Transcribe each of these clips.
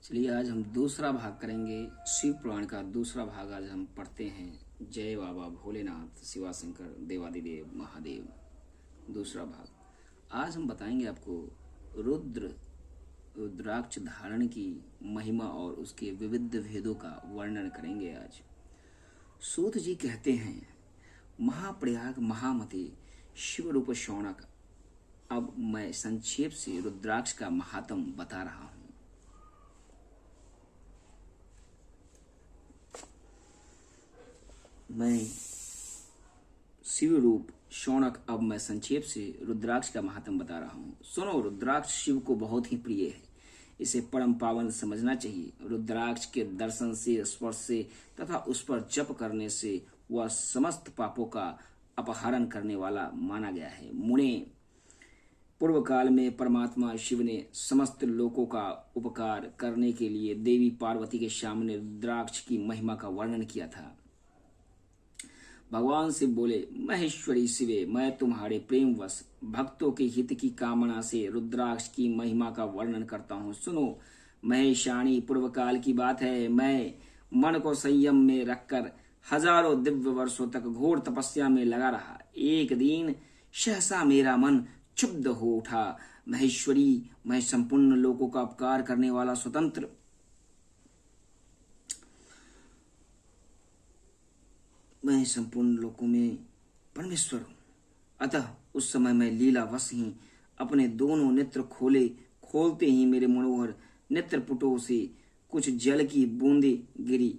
चलिए आज हम दूसरा भाग करेंगे। शिव पुराण का दूसरा भाग आज हम पढ़ते हैं। जय बाबा भोलेनाथ शिवाशंकर देवादिदेव महादेव। दूसरा भाग आज हम बताएंगे आपको रुद्राक्ष धारण की महिमा और उसके विविध भेदों का वर्णन करेंगे आज। सूत जी कहते हैं, महाप्रयाग महामते शिव रूप शौनक। अब मैं संक्षेप से रुद्राक्ष का महात्म बता रहा हूं। मैं शिव रूप शौनक अब मैं संक्षेप से रुद्राक्ष का महात्म बता रहा हूँ। सुनो, रुद्राक्ष शिव को बहुत ही प्रिय है। इसे परम पावन समझना चाहिए। रुद्राक्ष के दर्शन से, स्पर्श से तथा उस पर जप करने से वह समस्त पापों का अपहरण करने वाला माना गया है। मुने, पूर्व काल में परमात्मा शिव ने समस्त लोगों का उपकार करने के लिए देवी पार्वती के सामने रुद्राक्ष की महिमा का वर्णन किया था। भगवान शिव बोले, महेश्वरी शिवे, मैं तुम्हारे प्रेमवश भक्तों के हित की कामना से रुद्राक्ष की महिमा का वर्णन करता हूँ। सुनो महेशाणी, पूर्व काल की बात है। मैं मन को संयम में रखकर हजारों दिव्य वर्षों तक घोर तपस्या में लगा रहा। एक दिन सहसा मेरा मन क्षुब्ध हो उठा। महेश्वरी, मैं संपूर्ण लोगों का उपकार करने वाला स्वतंत्र मैं संपूर्ण लोकों में परमेश्वर हूँ। अतः उस समय मैं लीलावश ही अपने दोनों नेत्र खोलते ही मेरे मनोहर नेत्रपुटों से कुछ जल की बूंदें गिरी।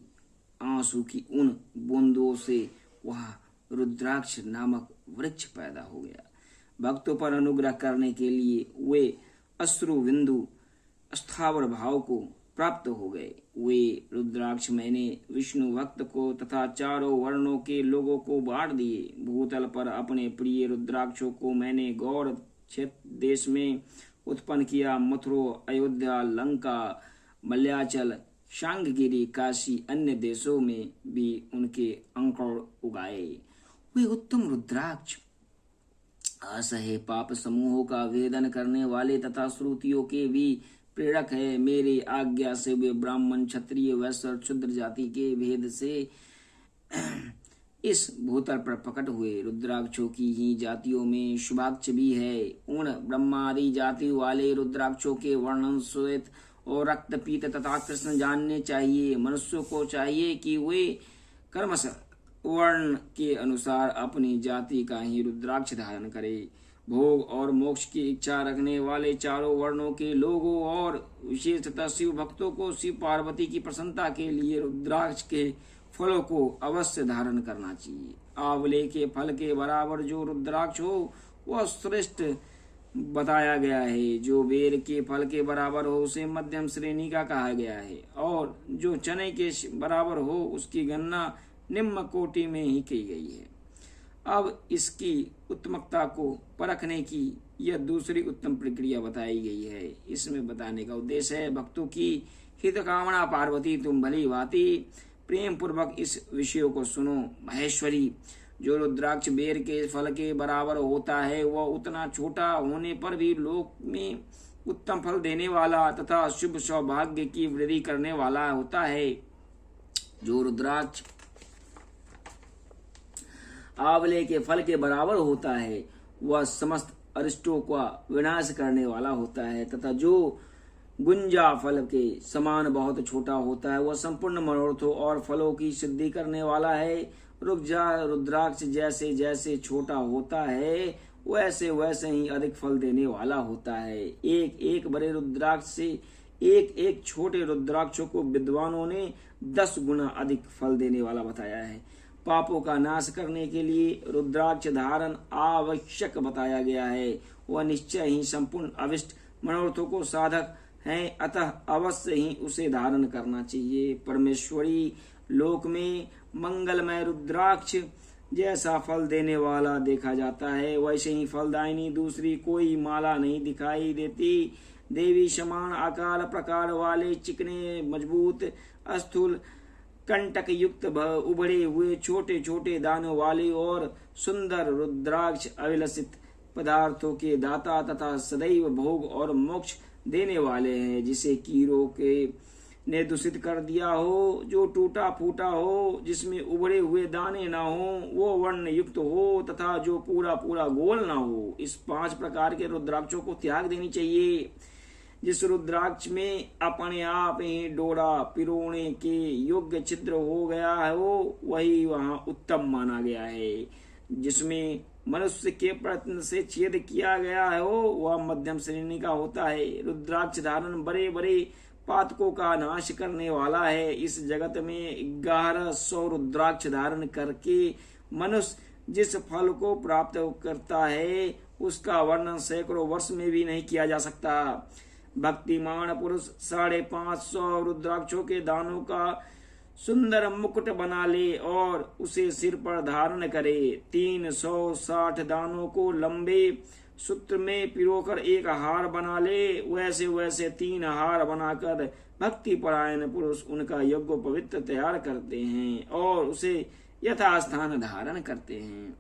आंसू की उन बूंदों से वह रुद्राक्ष नामक वृक्ष पैदा हो गया। भक्तों पर अनुग्रह करने के लिए वे अश्रु बिंदु स्थावर भाव को प्राप्त हो गए। वे रुद्राक्ष मैंने विष्णु भक्त को तथा चारों वर्णों के लोगों को बांट दिए। भूतल पर अपने प्रिय रुद्राक्षों को मैंने गौड़ क्षेत्र देश में उत्पन्न किया। मथुरा, अयोध्या, लंका, मल्याचल, शांगगिरी, काशी, अन्य देशों में भी उनके अंकुर उगाए। वे उत्तम रुद्राक्ष असह्य पाप समूहों का वेदन करने वाले तथा श्रुतियों के भी प्रेरक है। मेरी आज्ञा से वे ब्राह्मण, क्षत्रिय, वैश्य और क्षुद्र जाति के भेद से इस भूतल पर प्रकट हुए। रुद्राक्षों की ही जातियों में शुभाक्ष भी है। उन ब्रह्मादि जाति वाले रुद्राक्षों के वर्णन श्वेत और रक्तपीत तथा कृष्ण जानने चाहिए। मनुष्यों को चाहिए कि वे कर्मश वर्ण के अनुसार अपनी जाति का ही रुद्राक्ष धारण करे। भोग और मोक्ष की इच्छा रखने वाले चारों वर्णों के लोगों और विशेषतः शिव भक्तों को शिव पार्वती की प्रसन्नता के लिए रुद्राक्ष के फलों को अवश्य धारण करना चाहिए। आंवले के फल के बराबर जो रुद्राक्ष हो वह श्रेष्ठ बताया गया है। जो बेर के फल के बराबर हो उसे मध्यम श्रेणी का कहा गया है, और जो चने के बराबर हो उसकी गणना निम्न कोटि में ही की गई है। अब इसकी उत्तमता को परखने की यह दूसरी उत्तम प्रक्रिया बताई गई है। इसमें बताने का उद्देश्य है, भक्तों की हित कामना पार्वती तुम भली भांति प्रेम पूर्वक इस विषय को सुनो। महेश्वरी, जो रुद्राक्ष बेर के फल के बराबर होता है वह उतना छोटा होने पर भी लोक में उत्तम फल देने वाला तथा शुभ सौभाग्य की वृद्धि करने वाला होता है। जो रुद्राक्ष आंवले के फल के बराबर होता है वह समस्त अरिष्टों का विनाश करने वाला होता है, तथा जो गुंजा फल के समान बहुत छोटा होता है वह संपूर्ण मनोरथों और फलों की सिद्धि करने वाला है। रुद्राक्ष जैसे जैसे छोटा होता है वैसे वैसे ही अधिक फल देने वाला होता है। एक एक बड़े रुद्राक्ष से एक एक छोटे रुद्राक्षों को विद्वानों ने 10 गुना अधिक फल देने वाला बताया है। पापों का नाश करने के लिए रुद्राक्ष धारण आवश्यक बताया गया है। वह निश्चय ही संपूर्ण अभिष्ट मनोरथों को साधक है, अतः अवश्य ही उसे धारण करना चाहिए। परमेश्वरी लोक में मंगलमय रुद्राक्ष जैसा फल देने वाला देखा जाता है, वैसे ही फलदायिनी दूसरी कोई माला नहीं दिखाई देती। देवी समान आकार प्रकार वाले चिकने, मजबूत, स्थूल, कंटक युक्त उभरे हुए छोटे छोटे दानों वाले और सुंदर रुद्राक्ष अविलसित पदार्थों के दाता तथा सदैव भोग और मोक्ष देने वाले हैं। जिसे कीड़ों के ने दूषित कर दिया हो, जो टूटा फूटा हो, जिसमें उभरे हुए दाने ना हो, वो वर्ण युक्त हो तथा जो पूरा पूरा गोल ना हो। इस 5 प्रकार के रुद्राक्षों को त्याग देनी चाहिए। जिस रुद्राक्ष में अपने आप ही डोरा पिरोने के योग्य छिद्र हो गया हो, वही वहां उत्तम माना गया है। जिसमें मनुष्य के प्रयत्न से छेद किया गया हो, वह मध्यम श्रेणी का होता है। रुद्राक्ष धारण बड़े बड़े पातकों का नाश करने वाला है। इस जगत में 1100 रुद्राक्ष धारण करके मनुष्य जिस फल को प्राप्त करता है, उसका वर्णन सैकड़ों वर्ष में भी नहीं किया जा सकता। भक्तिमान पुरुष 550 रुद्राक्षों के दानों का सुंदर मुकुट बना ले और उसे सिर पर धारण करे। 360 दानों को लंबे सूत्र में पिरोकर एक हार बना ले। वैसे वैसे 3 हार बनाकर भक्ति परायण पुरुष उनका योग्य पवित्र तैयार करते हैं और उसे यथास्थान धारण करते हैं।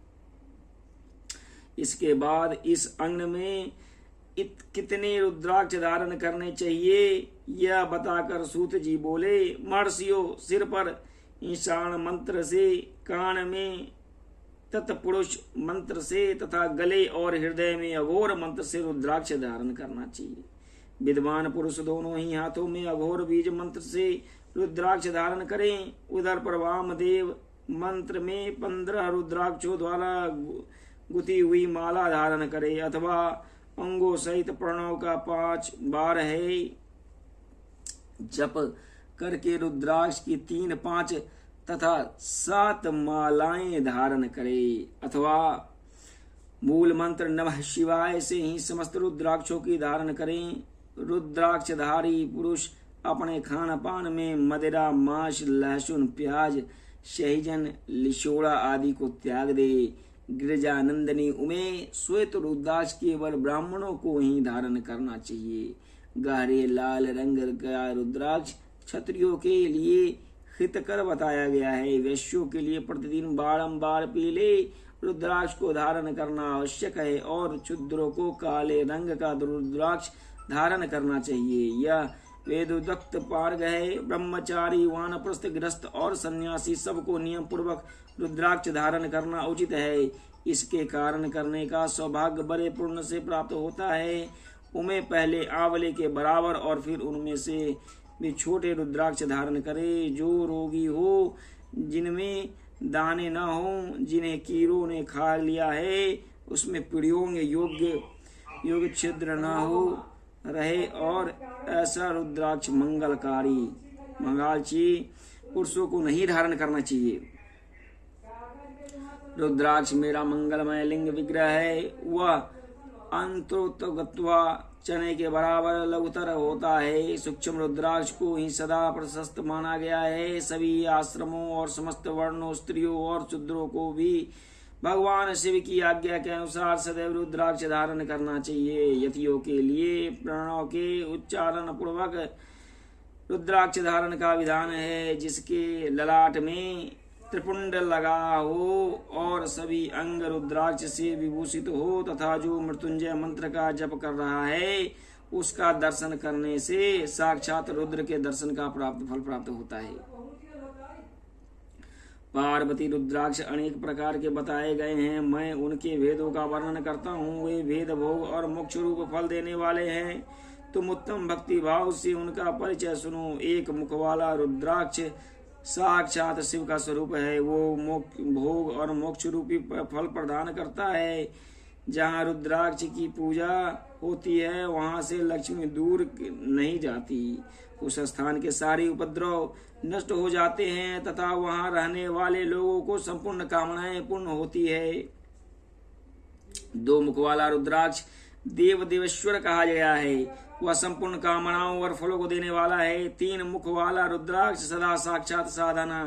इसके बाद इस अंग में कितने रुद्राक्ष धारण करने चाहिए, यह बताकर सूत जी बोले, महर्षियों, सिर पर ईशान मंत्र से, कान में तत्पुरुष मंत्र से तथा गले और हृदय में अघोर मंत्र से रुद्राक्ष धारण करना चाहिए। विद्वान पुरुष दोनों ही हाथों में अघोर बीज मंत्र से रुद्राक्ष धारण करें। उधर पर वामदेव मंत्र में 15 रुद्राक्षों द्वारा गुथी हुई माला धारण करे अथवा अंगों सहित प्रणव का 5 बार है जप करके रुद्राक्ष की 3, 5 तथा 7 मालाएं धारण करे अथवा मूल मंत्र नमः शिवाय से ही समस्त रुद्राक्षों की धारण करें। रुद्राक्षधारी पुरुष अपने खान पान में मदिरा, मांस, लहसुन, प्याज, सहजन, लिशोड़ा आदि को त्याग दे। गिरिजानंदनी उमे श्वेत रुद्राक्ष केवल ब्राह्मणों को ही धारण करना चाहिए। गहरे लाल रंग का रुद्राक्ष क्षत्रियों के लिए हितकर बताया गया है। वैश्यों के लिए प्रतिदिन बारंबार पीले रुद्राक्ष को धारण करना आवश्यक है और क्षुद्रों को काले रंग का रुद्राक्ष धारण करना चाहिए। यह वेदोक्त पार्ग है। ब्रह्मचारी, वानप्रस्थ, गृहस्थ और सन्यासी सबको नियम पूर्वक रुद्राक्ष धारण करना उचित है। इसके कारण करने का सौभाग्य बड़े पुण्य से प्राप्त होता है। उन्हें पहले आंवले के बराबर और फिर उनमें से भी छोटे रुद्राक्ष धारण करे। जो रोगी हो, जिनमें दाने न हो, जिन्हें कीड़ों ने खा लिया है, उसमें पीड़ियों योग्य छिद्र न हो रहे और ऐसा रुद्राक्ष मंगलची पुरुषों को नहीं धारण करना चाहिए। रुद्राक्ष मेरा मंगलमय लिंग विग्रह है। वह अंतोत्गत्वा चने के बराबर लघुतर होता है। सूक्ष्म रुद्राक्ष को ही सदा प्रशस्त माना गया है। सभी आश्रमों और समस्त वर्णों, स्त्रियों और शूद्रों को भी भगवान शिव की आज्ञा के अनुसार सदैव रुद्राक्ष धारण करना चाहिए। यतियों के लिए प्रणव के उच्चारण पूर्वक रुद्राक्ष धारण का विधान है। जिसके ललाट में त्रिपुंड लगा हो और सभी अंग रुद्राक्ष से विभूषित हो तथा जो मृत्युंजय मंत्र का जप कर रहा है, उसका दर्शन करने से साक्षात रुद्र के दर्शन का फल प्राप्त होता है। पार्वती रुद्राक्ष अनेक प्रकार के बताए गए हैं। मैं उनके भेदों का वर्णन करता हूँ। वे भेद, भोग और मोक्ष रूप फल देने वाले हैं। तुम उत्तम भक्ति भाव से उनका परिचय सुनो। एक मुख वाला रुद्राक्ष साक्षात शिव का स्वरूप है। वो भोग और मोक्ष रूपी फल प्रदान करता है। जहाँ रुद्राक्ष की पूजा होती है, वहाँ से लक्ष्मी दूर नहीं जाती। उस स्थान के सारे उपद्रव नष्ट हो जाते हैं तथा वहाँ रहने वाले लोगों को संपूर्ण कामनाएं पूर्ण होती है। 2 मुख वाला रुद्राक्ष देव देवेश्वर कहा गया है। वह संपूर्ण कामनाओं और फलों को देने वाला है। 3 मुख वाला रुद्राक्ष सदा साक्षात साधना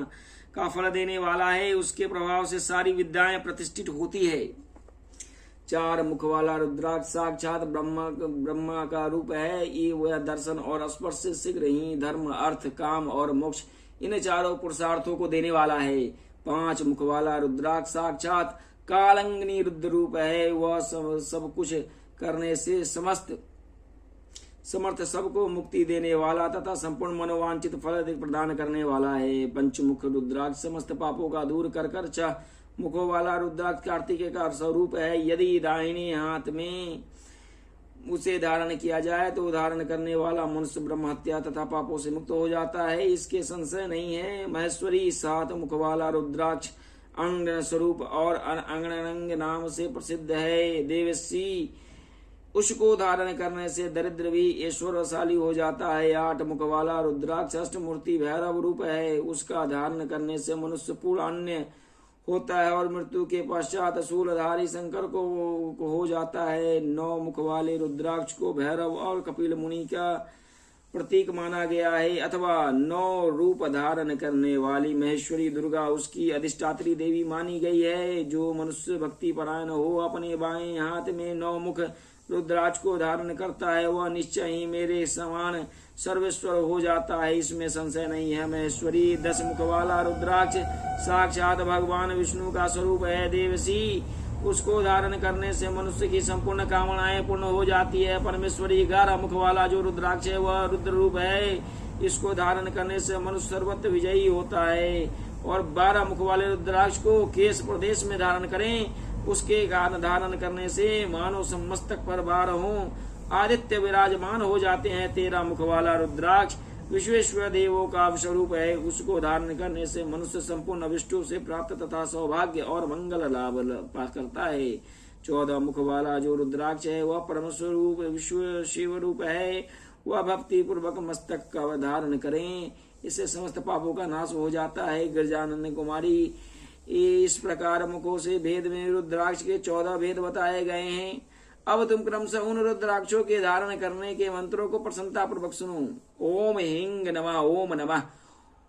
का फल देने वाला है। उसके प्रभाव से सारी विद्याएं प्रतिष्ठित होती है। 4 मुख वाला रुद्राक्ष साक्षात ब्रह्मा का रूप है। ये वह दर्शन और स्पर्श से शीघ्र ही धर्म, अर्थ, काम और मोक्ष, इन चारों पुरुषार्थों को देने वाला है। 5 मुख वाला रुद्राक्ष साक्षात कालंगनी रुद्र रूप है। वह सब कुछ करने से समर्थ, सबको मुक्ति देने वाला तथा संपूर्ण मनोवांछित फल प्रदान करने वाला है। पंचमुख रुद्राक्ष समस्त पापों का दूर कर कर छह मुखों वाला रुद्राक्ष कार्तिकेय का स्वरूप है। यदि दाहिने हाथ में उसे धारण किया जाए तो धारण करने वाला मनुष्य ब्रह्म हत्या तथा पापों से मुक्त हो जाता है, इसके संशय नहीं है। महेश्वरी 7 मुख वाला रुद्राक्ष अंग स्वरूप और अंगरंग नाम से प्रसिद्ध है। देवसी उसको धारण करने से दरिद्र भी ऐश्वर्यशाली हो जाता है। 8 मुख वाला रुद्राक्ष अष्टमूर्ति भैरव रूप है, उसका धारण करने से मनुष्य पूर्ण अन्य होता है और मृत्यु के पश्चात शूलधारी शंकर को हो जाता है। 9 मुख वाले रुद्राक्ष को भैरव और कपिल मुनि का प्रतीक माना गया है, अथवा 9 रूप धारण करने वाली महेश्वरी दुर्गा उसकी अधिष्ठात्री देवी मानी गई है। जो मनुष्य भक्ति परायण हो अपने बाएं हाथ में 9 मुख रुद्राक्ष को धारण करता है, वह निश्चय ही मेरे समान सर्वेश्वर हो जाता है, इसमें संशय नहीं है। महेश्वरी 10 मुख वाला रुद्राक्ष साक्षात भगवान विष्णु का स्वरूप है। देवसी उसको धारण करने से मनुष्य की संपूर्ण कामनाएं पूर्ण हो जाती है। परमेश्वरी 11 मुख वाला जो रुद्राक्ष है वह रुद्र रूप है, इसको धारण करने से मनुष्य सर्वत्र विजयी होता है। और 12 मुख वाले रुद्राक्ष को केश प्रदेश में धारण करें, उसके धारण करने से मानो मस्तक पर 12 आदित्य विराजमान हो जाते हैं। 13 मुख वाला रुद्राक्ष विश्वेश्वर देवों का स्वरूप है, उसको धारण करने से मनुष्य संपूर्ण विष्णु से प्राप्त तथा सौभाग्य और मंगल लाभ करता है। 14 मुख वाला जो रुद्राक्ष है वह परम स्वरूप विश्व शिव रूप है, वह भक्ति पूर्वक मस्तक का धारण करें, इससे समस्त पापों का नाश हो जाता है। गिरजानंद कुमारी इस प्रकार मुखों से भेद में रुद्राक्ष के 14 भेद बताए गए हैं। अब तुम क्रमशः उन रुद्राक्षों के धारण करने के मंत्रों को प्रसन्नता पूर्वक सुनो। ओम हिंग नमः, ओम नमः,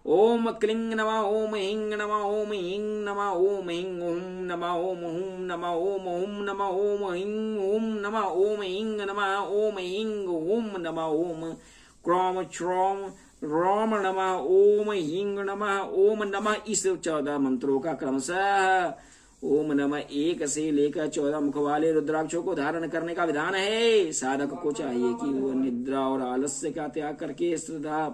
ओम क्लिंग नमः, ओम हिंग नमः, ओम हिंग नमः, ओम हिंग ओम नमः, ओम हुम नमः, ओम हुम नमः, ओम हिंग ओम नमः, ओम हिंग नमः, ओम हिंग ओम नमः, ओम क्रोम श्रोम रोम नमः, ओम हिंग नमः, ओम नमः। इस 14 मंत्रों का क्रमशः ओम नमः 1 से लेकर 14 मुख वाले रुद्राक्षों को धारण करने का विधान है। साधक को चाहिए कि वह निद्रा और आलस्य का त्याग करके श्रद्धा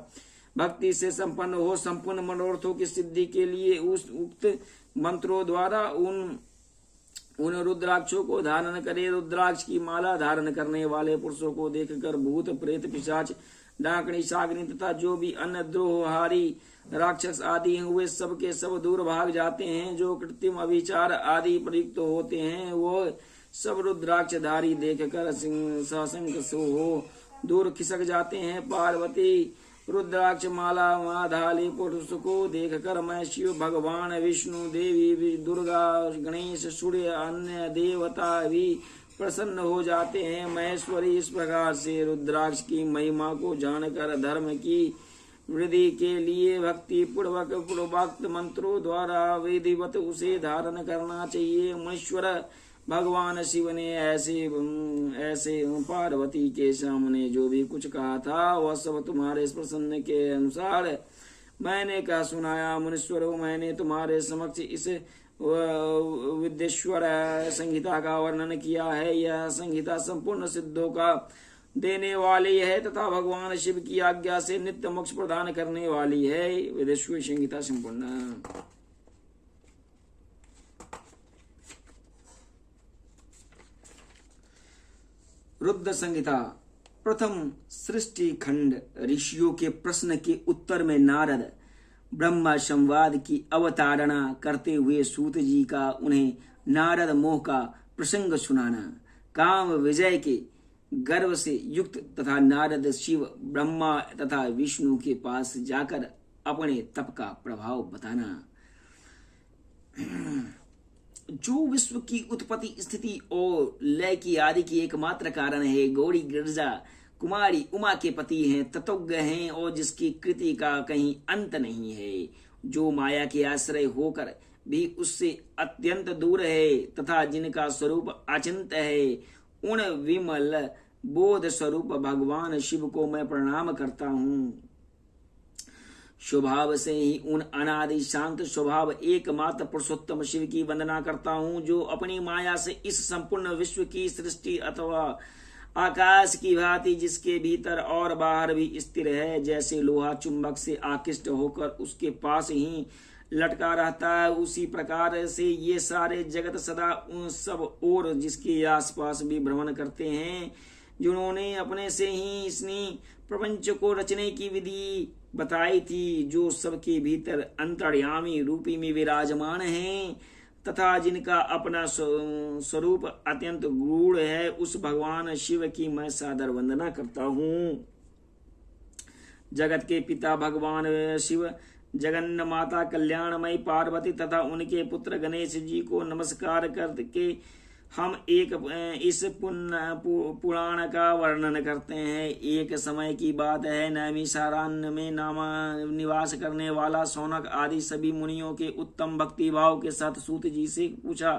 भक्ति से संपन्न हो संपूर्ण मनोरथों की सिद्धि के लिए उस उक्त मंत्रों द्वारा उन रुद्राक्षों को धारण करे। रुद्राक्ष की माला धारण करने वाले पुरुषों को देखकर भूत प्रेत पिशाच डाकनी शाग्नि तथा जो भी अन्य द्रोहहारी राक्षस आदि हुए सब के सब दूर भाग जाते हैं। जो कृत्रिम अभिचार आदि प्रयुक्त होते हैं वो सब रुद्राक्षधारी देखकर सशंक हो दूर खिसक जाते हैं। पार्वती रुद्राक्ष माला माधाली पुरुष को देखकर मैं शिव भगवान विष्णु देवी दुर्गा गणेश सूर्य अन्य देवता भी प्रसन्न हो जाते हैं। महेश्वरी इस प्रकार से रुद्राक्ष की महिमा को जानकर धर्म की वृद्धि के लिए भक्ति पूर्वक पूर्वोक्त मंत्रों द्वारा विधिवत उसे धारण करना चाहिए। महेश्वर भगवान शिव ने ऐसे पार्वती के सामने जो भी कुछ कहा था वह सब तुम्हारे प्रसन्न के अनुसार मैंने कहा सुनाया। मुनीश्वरों, मैंने तुम्हारे समक्ष इस विद्येश्वर संहिता का वर्णन किया है। यह संहिता संपूर्ण सिद्धों का देने वाली है तथा भगवान शिव की आज्ञा से नित्य मोक्ष प्रदान करने वाली है। विद्येश्वर संहिता संपूर्ण। रुद्र संहिता प्रथम सृष्टि खंड। ऋषियों के प्रश्न के उत्तर में नारद ब्रह्मा संवाद की अवतारणा करते हुए सूत जी का उन्हें नारद मोह का प्रसंग सुनाना। काम विजय के गर्व से युक्त तथा नारद शिव ब्रह्मा तथा विष्णु के पास जाकर अपने तप का प्रभाव बताना। जो विश्व की उत्पत्ति स्थिति और लय की आदि की एकमात्र कारण है, गौरी गिरजा कुमारी उमा के पति हैं, तत्वज्ञ हैं और जिसकी कृति का कहीं अंत नहीं है, जो माया के आश्रय होकर भी उससे अत्यंत दूर है तथा जिनका स्वरूप अचिंत है, उन विमल बोध स्वरूप भगवान शिव को मैं प्रणाम करता हूँ। स्वभाव से ही उन अनादि शांत स्वभाव एकमात्र पुरुषोत्तम शिव की वंदना करता हूँ, जो अपनी माया से इस संपूर्ण विश्व की सृष्टि अथवा आकाश की भांति जिसके भीतर और बाहर भी स्थिर है, जैसे लोहा चुंबक से आकृष्ट होकर उसके पास ही लटका रहता है, उसी प्रकार से ये सारे जगत सदा उन सब और जिसके आसपास भी भ्रमण करते हैं, जिन्होंने अपने से ही इसने प्रपंच को रचने की विधि बताई थी, जो सबके भीतर अंतर्यामी रूपी में विराजमान हैं तथा जिनका अपना स्वरूप अत्यंत गूढ़ है, उस भगवान शिव की मैं सादर वंदना करता हूँ। जगत के पिता भगवान शिव, जगन्नाथ माता कल्याणमयी पार्वती तथा उनके पुत्र गणेश जी को नमस्कार करके हम इस पुराण का वर्णन करते हैं। एक समय की बात है, नैमिषारण्य में निवास करने वाला शौनक आदि सभी मुनियों के उत्तम भक्ति भाव के साथ सूत जी से पूछा।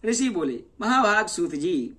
ऋषि बोले, महाभाग सूत जी,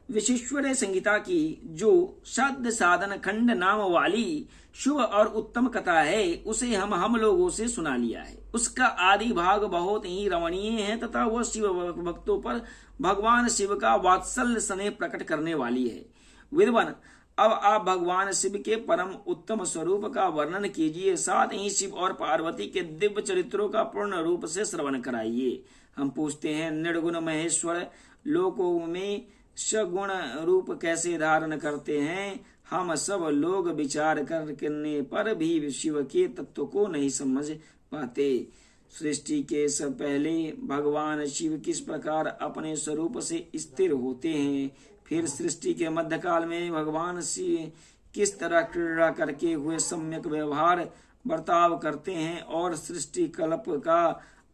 विश्वेश्वर संहिता की जो शब्द साधन खंड नाम वाली शुभ और उत्तम कथा है, उसे हम लोगों से सुना लिया है। उसका आदि भाग बहुत ही रमणीय है तथा वह शिव भक्तों पर भगवान शिव का वात्सल्य स्नेह प्रकट करने वाली है। विद्वान, अब आप भगवान शिव के परम उत्तम स्वरूप का वर्णन कीजिए, साथ ही शिव और पार्वती के दिव्य चरित्रों का पूर्ण रूप से श्रवण कराइए। हम पूछते हैं, निर्गुण महेश्वर लोकों में सगुण रूप कैसे धारण करते हैं? हम सब लोग विचार करने पर भी शिव के तत्व को नहीं समझ पाते। सृष्टि के सब पहले भगवान शिव किस प्रकार अपने स्वरूप से स्थिर होते हैं, फिर सृष्टि के मध्यकाल में भगवान शिव किस तरह क्रीड़ा करके हुए सम्यक व्यवहार बर्ताव करते हैं, और सृष्टि कल्प का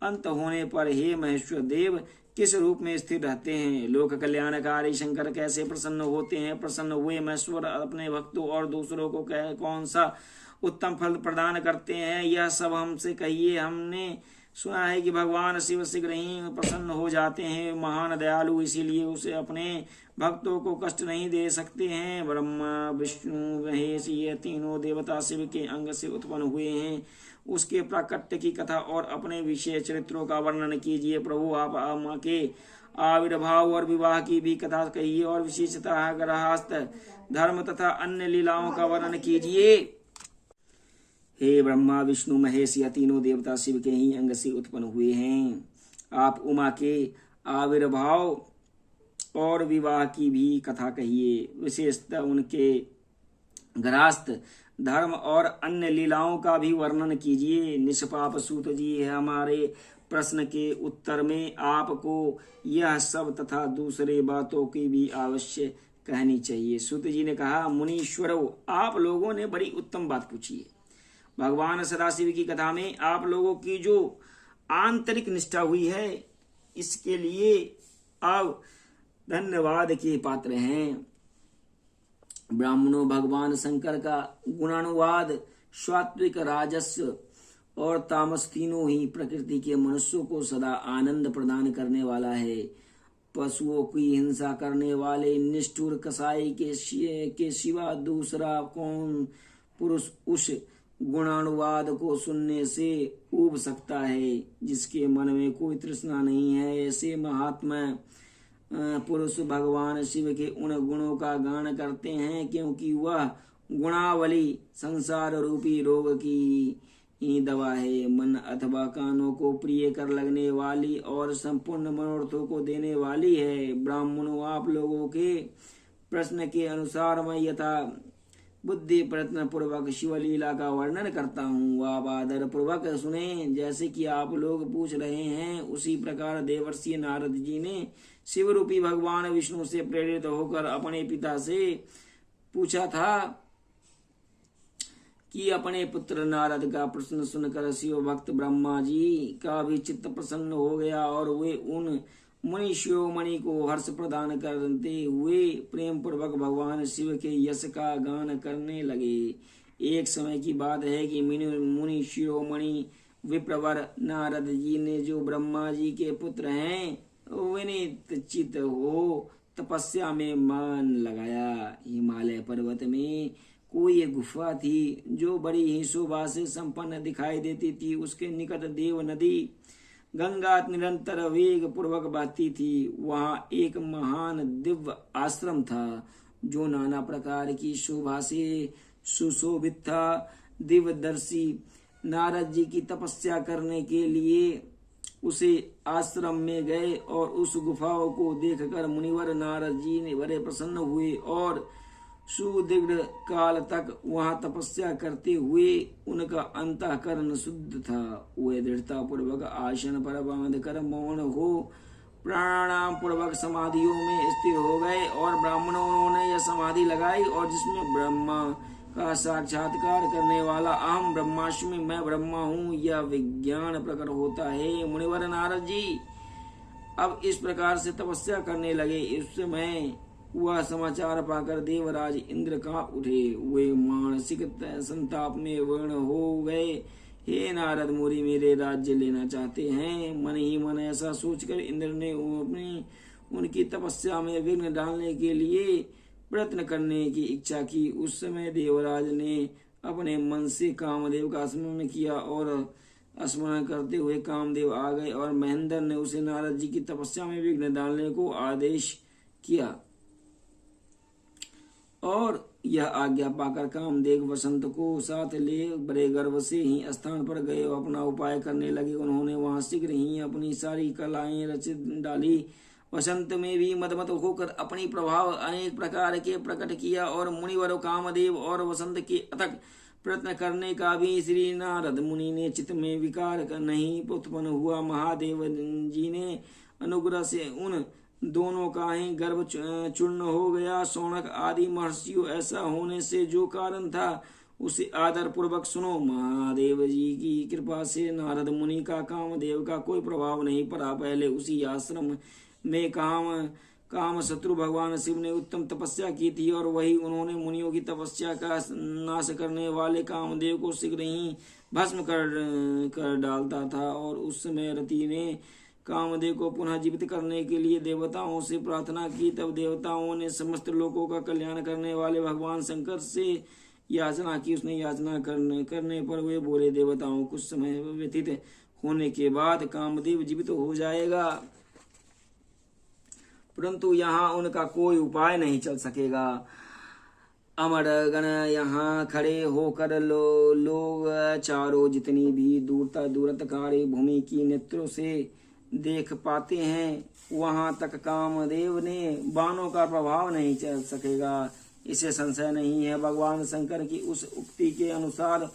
अंत होने पर हे महेश्वर देव किस रूप में स्थिर रहते हैं। लोक कल्याणकारी शंकर कैसे प्रसन्न होते हैं? प्रसन्न हुए महेश्वर अपने भक्तों और दूसरों को कौन सा उत्तम फल प्रदान करते हैं, यह सब हमसे कहिए। हमने सुना है कि भगवान शिव शीघ्र ही प्रसन्न हो जाते हैं, महान दयालु, इसीलिए उसे अपने भक्तों को कष्ट नहीं दे सकते हैं। ब्रह्मा विष्णु महेश ये तीनों देवता शिव के अंग से उत्पन्न हुए हैं, उसके प्राकट्य की कथा और अपने विशेष चरित्रों का वर्णन कीजिए। प्रभु, आप माँ के आविर्भाव और विवाह की भी कथा कहिए और विशेषतः गृहस्थ धर्म तथा अन्य लीलाओं का वर्णन कीजिए। हे ब्रह्मा विष्णु महेश यह तीनों देवता शिव के ही अंग से उत्पन्न हुए हैं। आप उमा के आविर्भाव और विवाह की भी कथा कहिए, विशेषतः उनके गृहस्थ धर्म और अन्य लीलाओं का भी वर्णन कीजिए। निष्पाप सूत जी, हमारे प्रश्न के उत्तर में आपको यह सब तथा दूसरे बातों की भी अवश्य कहनी चाहिए। सूत जी ने कहा, मुनीश्वरों, आप लोगों ने बड़ी उत्तम बात पूछी है। भगवान सदाशिव की कथा में आप लोगों की जो आंतरिक निष्ठा हुई है, इसके लिए आप धन्यवाद के पात्र हैं। ब्राह्मणों, भगवान शंकर का गुणानुवाद सात्विक, राजस्व और तामस तीनों ही प्रकृति के मनुष्यों को सदा आनंद प्रदान करने वाला है। पशुओं की हिंसा करने वाले निष्ठुर कसाई के सिवा दूसरा कौन पुरुष उस गुणानुवाद को सुनने से ऊब सकता है? जिसके मन में कोई तृष्णा नहीं है, ऐसे महात्मा पुरुष भगवान शिव के उन गुणों का गान करते हैं, क्योंकि वह गुणावली संसार रूपी रोग की ही दवा है। मन अथवा कानों को प्रिय कर लगने वाली और संपूर्ण मनोरथों को देने वाली है। ब्राह्मणों, आप लोगों के प्रश्न के अनुसार मैं यथा बुद्धि प्रयत्न पूर्वक शिवलीला का वर्णन करता हूँ, आप आदर पूर्वक सुने। जैसे कि आप लोग पूछ रहे हैं, उसी प्रकार देवर्षि नारद जी ने शिव रूपी भगवान विष्णु से प्रेरित होकर अपने पिता से पूछा था कि अपने पुत्र नारद का प्रश्न सुनकर शिव भक्त ब्रह्मा जी का भी चित्त प्रसन्न हो गया और वे उन मुनि शिरोमणि को हर्ष प्रदान करते हुए प्रेम पूर्वक भगवान शिव के यश का गान करने लगे। एक समय की बात है कि मुनि शिरोमणि विप्रवर नारद जी ने, जो ब्रह्मा जी के पुत्र हैं, विनीत चित्त हो तपस्या में मन लगाया। हिमालय पर्वत में कोई एक गुफा थी जो बड़ी ही शोभा से संपन्न दिखाई देती थी। उसके निकट देव नदी गंगा निरंतर वेग पूर्वक बहती थी। वहां एक महान दिव्य आश्रम था। जो नाना प्रकार की शोभा से सुशोभित था। दिव्यदर्शी नारद जी की तपस्या करने के लिए उसे आश्रम में गए और उस गुफाओं को देखकर मुनिवर नारद जी ने बड़े प्रसन्न हुए और सुदीर्घ काल तक वहां तपस्या करते हुए उनका अंतःकरण शुद्ध था। वे दृढ़ता पूर्वक आसन पर बांध कर मौन हो प्राणायाम पूर्वक समाधियों में स्थिर हो गए और ब्राह्मणों उन्होंने यह समाधि लगाई और जिसमें ब्रह्मा का साक्षात्कार करने वाला अहम ब्रह्मास्मि, मैं ब्रह्मा हूँ, यह विज्ञान प्रकट होता है। मुनिवर नारद जी अब इस प्रकार से तपस्या करने लगे। इस समय वह समाचार पाकर देवराज इंद्र कांप उठे। वे मानसिक संताप में वर्ण हो गए। हे नारद मुनि मेरे राज्य लेना चाहते हैं। मन ही मन ऐसा सोचकर इंद्र ने उनकी तपस्या में विघ्न डालने के लिए प्रयत्न करने की इच्छा की। उस समय देवराज ने अपने मन से कामदेव का स्मरण किया और स्मरण करते हुए कामदेव आ गए और महेंद्र ने उसे नारद जी की तपस्या में विघ्न डालने को आदेश किया और यह आज्ञा पाकर कामदेव वसंत को साथ ले बड़े गर्व से ही स्थान पर गए और अपना उपाय करने लगे। उन्होंने वहां शीघ्र ही अपनी सारी कलाएं रच डाली। वसंत में भी मदमत होकर अपनी प्रभाव अनेक प्रकार के प्रकट किया और मुनिवर कामदेव और वसंत के अथक प्रयत्न करने का भी श्री नारद मुनि ने चित्त में विकार नहीं उत्पन्न हुआ। महादेव जी ने अनुग्रह से उन दोनों का ही गर्भ चूर्ण हो गया। शौनक आदि महर्षियों ऐसा होने से जो कारण था उसे आदर पूर्वक सुनो। महादेव जी की कृपा से नारद मुनि का कामदेव का कोई प्रभाव नहीं पड़ा। पहले उसी आश्रम में काम शत्रु भगवान शिव ने उत्तम तपस्या की थी और वही उन्होंने मुनियों की तपस्या का नाश करने वाले कामदेव को शीघ्र ही भस्म कर डालता था। और उस समय रति ने कामदेव को पुनः जीवित करने के लिए देवताओं से प्रार्थना की। तब देवताओं ने समस्त लोगों का कल्याण करने वाले भगवान शंकर से याचना की। उसने याचना करने पर वे बोले, देवताओं कुछ समय व्यतीत होने के बाद कामदेव जीवित हो जाएगा, परंतु यहाँ उनका कोई उपाय नहीं चल सकेगा। अमर गण यहाँ खड़े होकर लोग चारों जितनी भी दूरतकारी भूमि की नेत्रों से देख पाते हैं, वहां तक कामदेव ने बाणों का प्रभाव नहीं चल सकेगा। इसे संशय नहीं है। भगवान शंकर की उस उक्ति के अनुसार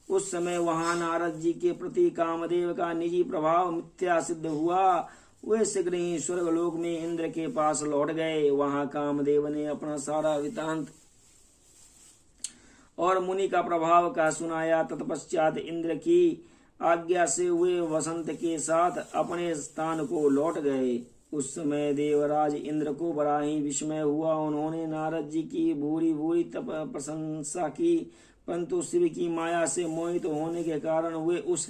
उस समय वहां नारद जी के प्रति कामदेव का निजी प्रभाव मिथ्या सिद्ध हुआ। वे शीघ्र ही स्वर्गलोक में इंद्र के पास लौट गए। वहां कामदेव ने अपना सारा वृतांत और मुनि का प्रभाव का सुनाया। तत्पश्चात इंद्र की आज्ञा से वे वसंत के साथ अपने स्थान को लौट गए। उस समय देवराज इंद्र को बड़ा ही विस्मय हुआ। उन्होंने नारद जी की भूरी भूरी प्रशंसा की, परंतु शिव की माया से मोहित होने के कारण वे उस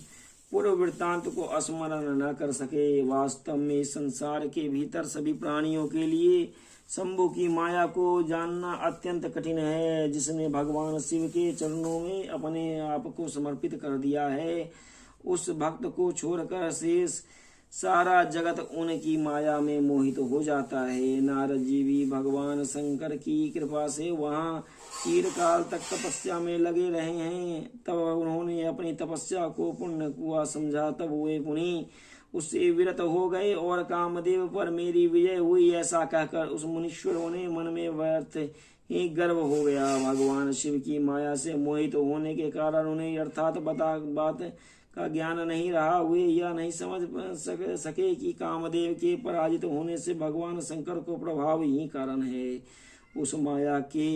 पूर्व वृत्तांत को स्मरण न कर सके। वास्तव में संसार के भीतर सभी प्राणियों के लिए शंभु की माया को जानना अत्यंत कठिन है। जिसने भगवान शिव के चरणों में अपने आप को समर्पित कर दिया है, उस भक्त को छोड़कर शेष सारा जगत उनकी माया में मोहित हो जाता है। नारद जी भी भगवान शंकर की कृपा से वहां चिरकाल तक तपस्या में लगे रहे हैं। तब उन्होंने अपनी तपस्या को पुण्य हुआ समझा। तब वे मुनि उससे विरत हो गए और कामदेव पर मेरी विजय हुई ऐसा कहकर उस मुनीश्वरों ने मन में व्यर्थ ही गर्व हो गया। भगवान शिव की माया से मोहित होने के कारण उन्हें अर्थात बात का ज्ञान नहीं रहा। वे यह नहीं समझ सके कि कामदेव के पराजित होने से भगवान शंकर को प्रभाव ही कारण है। उस माया के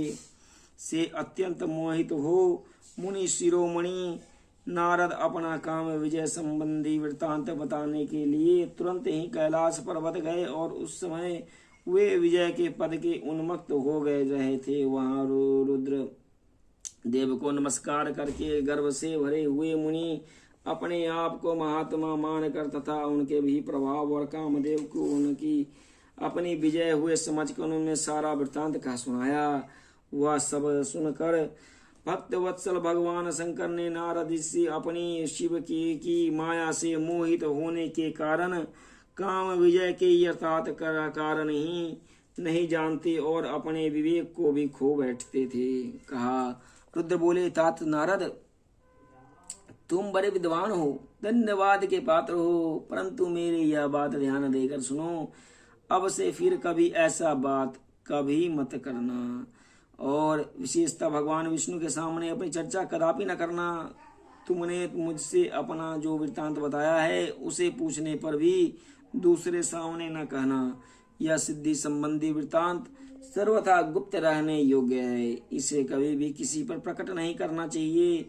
से अत्यंत मोहित हो मुनि शिरोमणि नारद अपना काम विजय संबंधी वृत्तांत बताने के लिए तुरंत ही कैलाश पर्वत गए और उस समय वे विजय के पद के उन्मत्त हो गए रहे थे। वहां रुद्र देव को नमस्कार करके गर्व से भरे हुए मुनि अपने आप को महात्मा मानकर तथा उनके भी प्रभाव और कामदेव को उनकी अपनी विजय हुए समझकर उन्होंने सारा वृत्तांत का सुनाया। वह सब सुनकर भक्त वत्सल भगवान शंकर ने नारद से अपनी शिव की माया से मोहित होने के कारण काम विजय के यथार्थ कारण ही नहीं जानते और अपने विवेक को भी खो बैठते थे। कहा। रुद्र बोले, तात नारद, तुम बड़े विद्वान हो, धन्यवाद के पात्र हो, परंतु मेरी यह बात ध्यान देकर सुनो। अब से फिर कभी ऐसा बात कभी मत करना, और विशेषतः भगवान विष्णु के सामने अपनी चर्चा कदापि न करना। तुमने मुझसे अपना जो वृत्तांत बताया है उसे पूछने पर भी दूसरे सामने न कहना। यह सिद्धि संबंधी वृत्तांत सर्वथा गुप्त रहने योग्य है, इसे कभी भी किसी पर प्रकट नहीं करना चाहिए।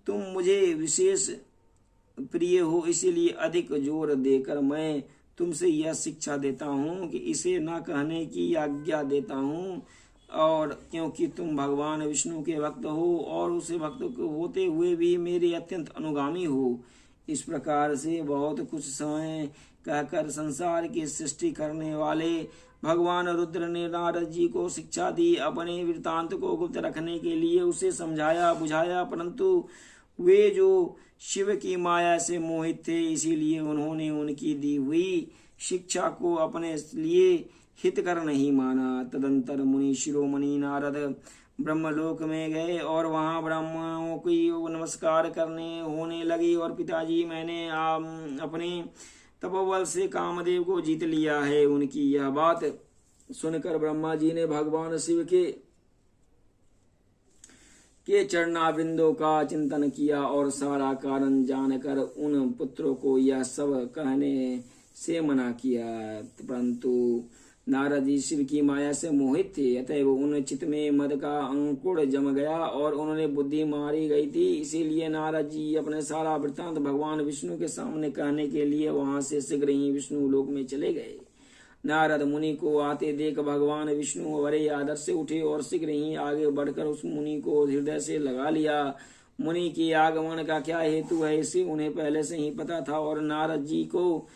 तुम मुझे विशेष प्रिय हो, इसीलिए अधिक जोर देकर मैं तुमसे यह शिक्षा देता हूँ कि इसे न कहने की आज्ञा देता हूँ। और क्योंकि तुम भगवान विष्णु के भक्त हो और उसे भक्त होते हुए भी मेरे अत्यंत अनुगामी हो, इस प्रकार से बहुत कुछ समय कहकर संसार की सृष्टि करने वाले भगवान रुद्र ने नारद जी को शिक्षा दी। अपने वृत्तांत को गुप्त रखने के लिए उसे समझाया बुझाया, परंतु वे जो शिव की माया से मोहित थे, इसीलिए उन्होंने उनकी दी हुई शिक्षा को अपने लिए हितकर नहीं माना। तदंतर मुनि शिरोमणि नारद ब्रह्मलोक में गए और वहां ब्राह्मणों की नमस्कार करने होने लगी। और पिताजी, मैंने अपने तपोबल से कामदेव को जीत लिया है। उनकी यह बात सुनकर ब्रह्मा जी ने भगवान शिव के चरणाबिंदों का चिंतन किया और सारा कारण जानकर उन पुत्रों को यह सब कहने से मना किया। परंतु नारद जी शिव की माया से मोहित थे, अतएव उन चित्त में मद का अंकुर जम गया और उन्होंने बुद्धि मारी गई थी। इसीलिए नारद जी अपने सारा वृत्तांत भगवान विष्णु के सामने कहने के लिए वहां से शीघ्र ही विष्णु लोक में चले गए। नारद मुनि को आते देख भगवान विष्णु बड़े आदर से उठे और शीघ्र ही आगे बढ़कर उस मुनि को हृदय से लगा लिया। मुनि के आगमन का क्या हेतु है, इसे उन्हें पहले से ही पता था, और नारद जी को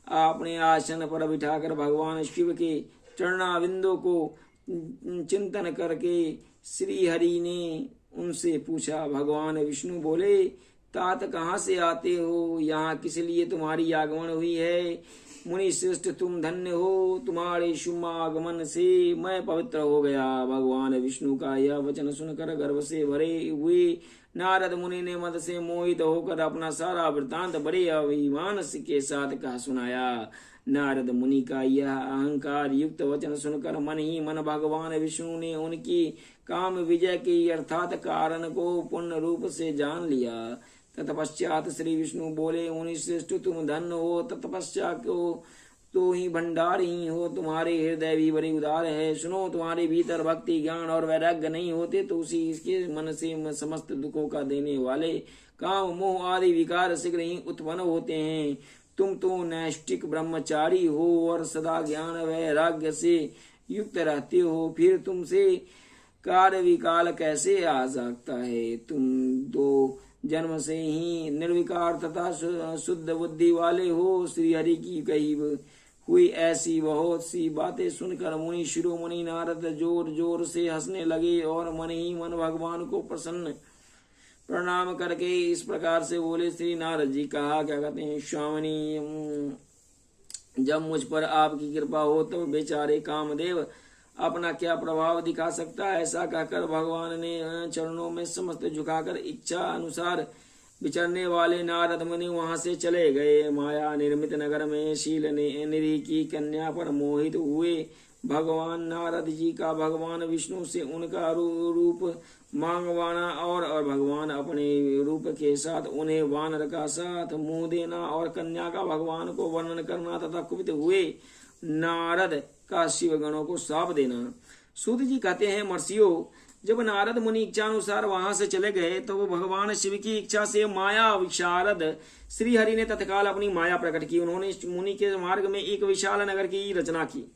अपने आसन पर बिठाकर भगवान शिव के चरणाबिंदों को चिंतन करके श्री हरि ने उनसे पूछा। भगवान विष्णु बोले, तात कहाँ से आते हो, यहाँ किस लिए तुम्हारी आगमन हुई है। मुनि श्रेष्ठ, तुम धन्य हो, तुम्हारे शुभ आगमन से मैं पवित्र हो गया। भगवान विष्णु का यह वचन सुनकर गर्व से भरे हुए नारद मुनि ने मद से मोहित होकर अपना सारा वृत्तांत बड़े अभिमान के साथ कहा सुनाया। नारद मुनि का यह अहंकार युक्त वचन सुनकर मन ही मन भगवान विष्णु ने उनकी काम विजय के अर्थात कारण को पूर्ण रूप से जान लिया। तत्पश्चात श्री विष्णु बोले, मुनि श्रेष्ठ, तुम धन्य हो, तत्पश्चात को तो ही भंडार ही हो, तुम्हारे हृदय भी बड़े उदार है। सुनो, तुम्हारे भीतर भक्ति ज्ञान और वैराग्य नहीं होते तो उसी इसके मन से समस्त दुखों का देने वाले काम मोह आदि विकार शीघ्र ही उत्पन्न होते हैं। तुम तो नैष्टिक ब्रह्मचारी हो और सदा ज्ञान वैराग्य से युक्त रहते हो, फिर तुमसे कार्य विकाल कैसे आ सकता है। तुम दो जन्म से ही निर्विकार तथा शुद्ध बुद्धि वाले हो। श्री हरि की कही हुई ऐसी बहुत सी बातें सुनकर मुनि शिरोमणि नारद जोर जोर से हंसने लगे और मन ही मन भगवान को प्रसन्न प्रणाम करके इस प्रकार से बोले। श्री नारद जी कहा, क्या कहते हैं, स्वामिनी, जब मुझ पर आपकी कृपा हो तो बेचारे कामदेव अपना क्या प्रभाव दिखा सकता है। ऐसा कहकर भगवान ने चरणों में समस्त झुकाकर इच्छा अनुसार विचरने वाले नारद मुनि वहां से चले गए। माया निर्मित नगर में शील निधि की कन्या पर मोहित हुए भगवान नारद जी का भगवान विष्णु से उनका रूप मांगवाना और भगवान अपने रूप के साथ उन्हें वानर का साथ मुंह देना और कन्या का भगवान को वर्णन करना तथा कुपित हुए नारद का शिव गणों को श्राप देना। सूत जी कहते हैं, महर्षियों, जब नारद मुनि इच्छा अनुसार वहां से चले गए तो वो भगवान शिव की इच्छा से माया विशारद श्री हरि ने तत्काल अपनी माया प्रकट की। उन्होंने मुनि के मार्ग में एक विशाल नगर की रचना की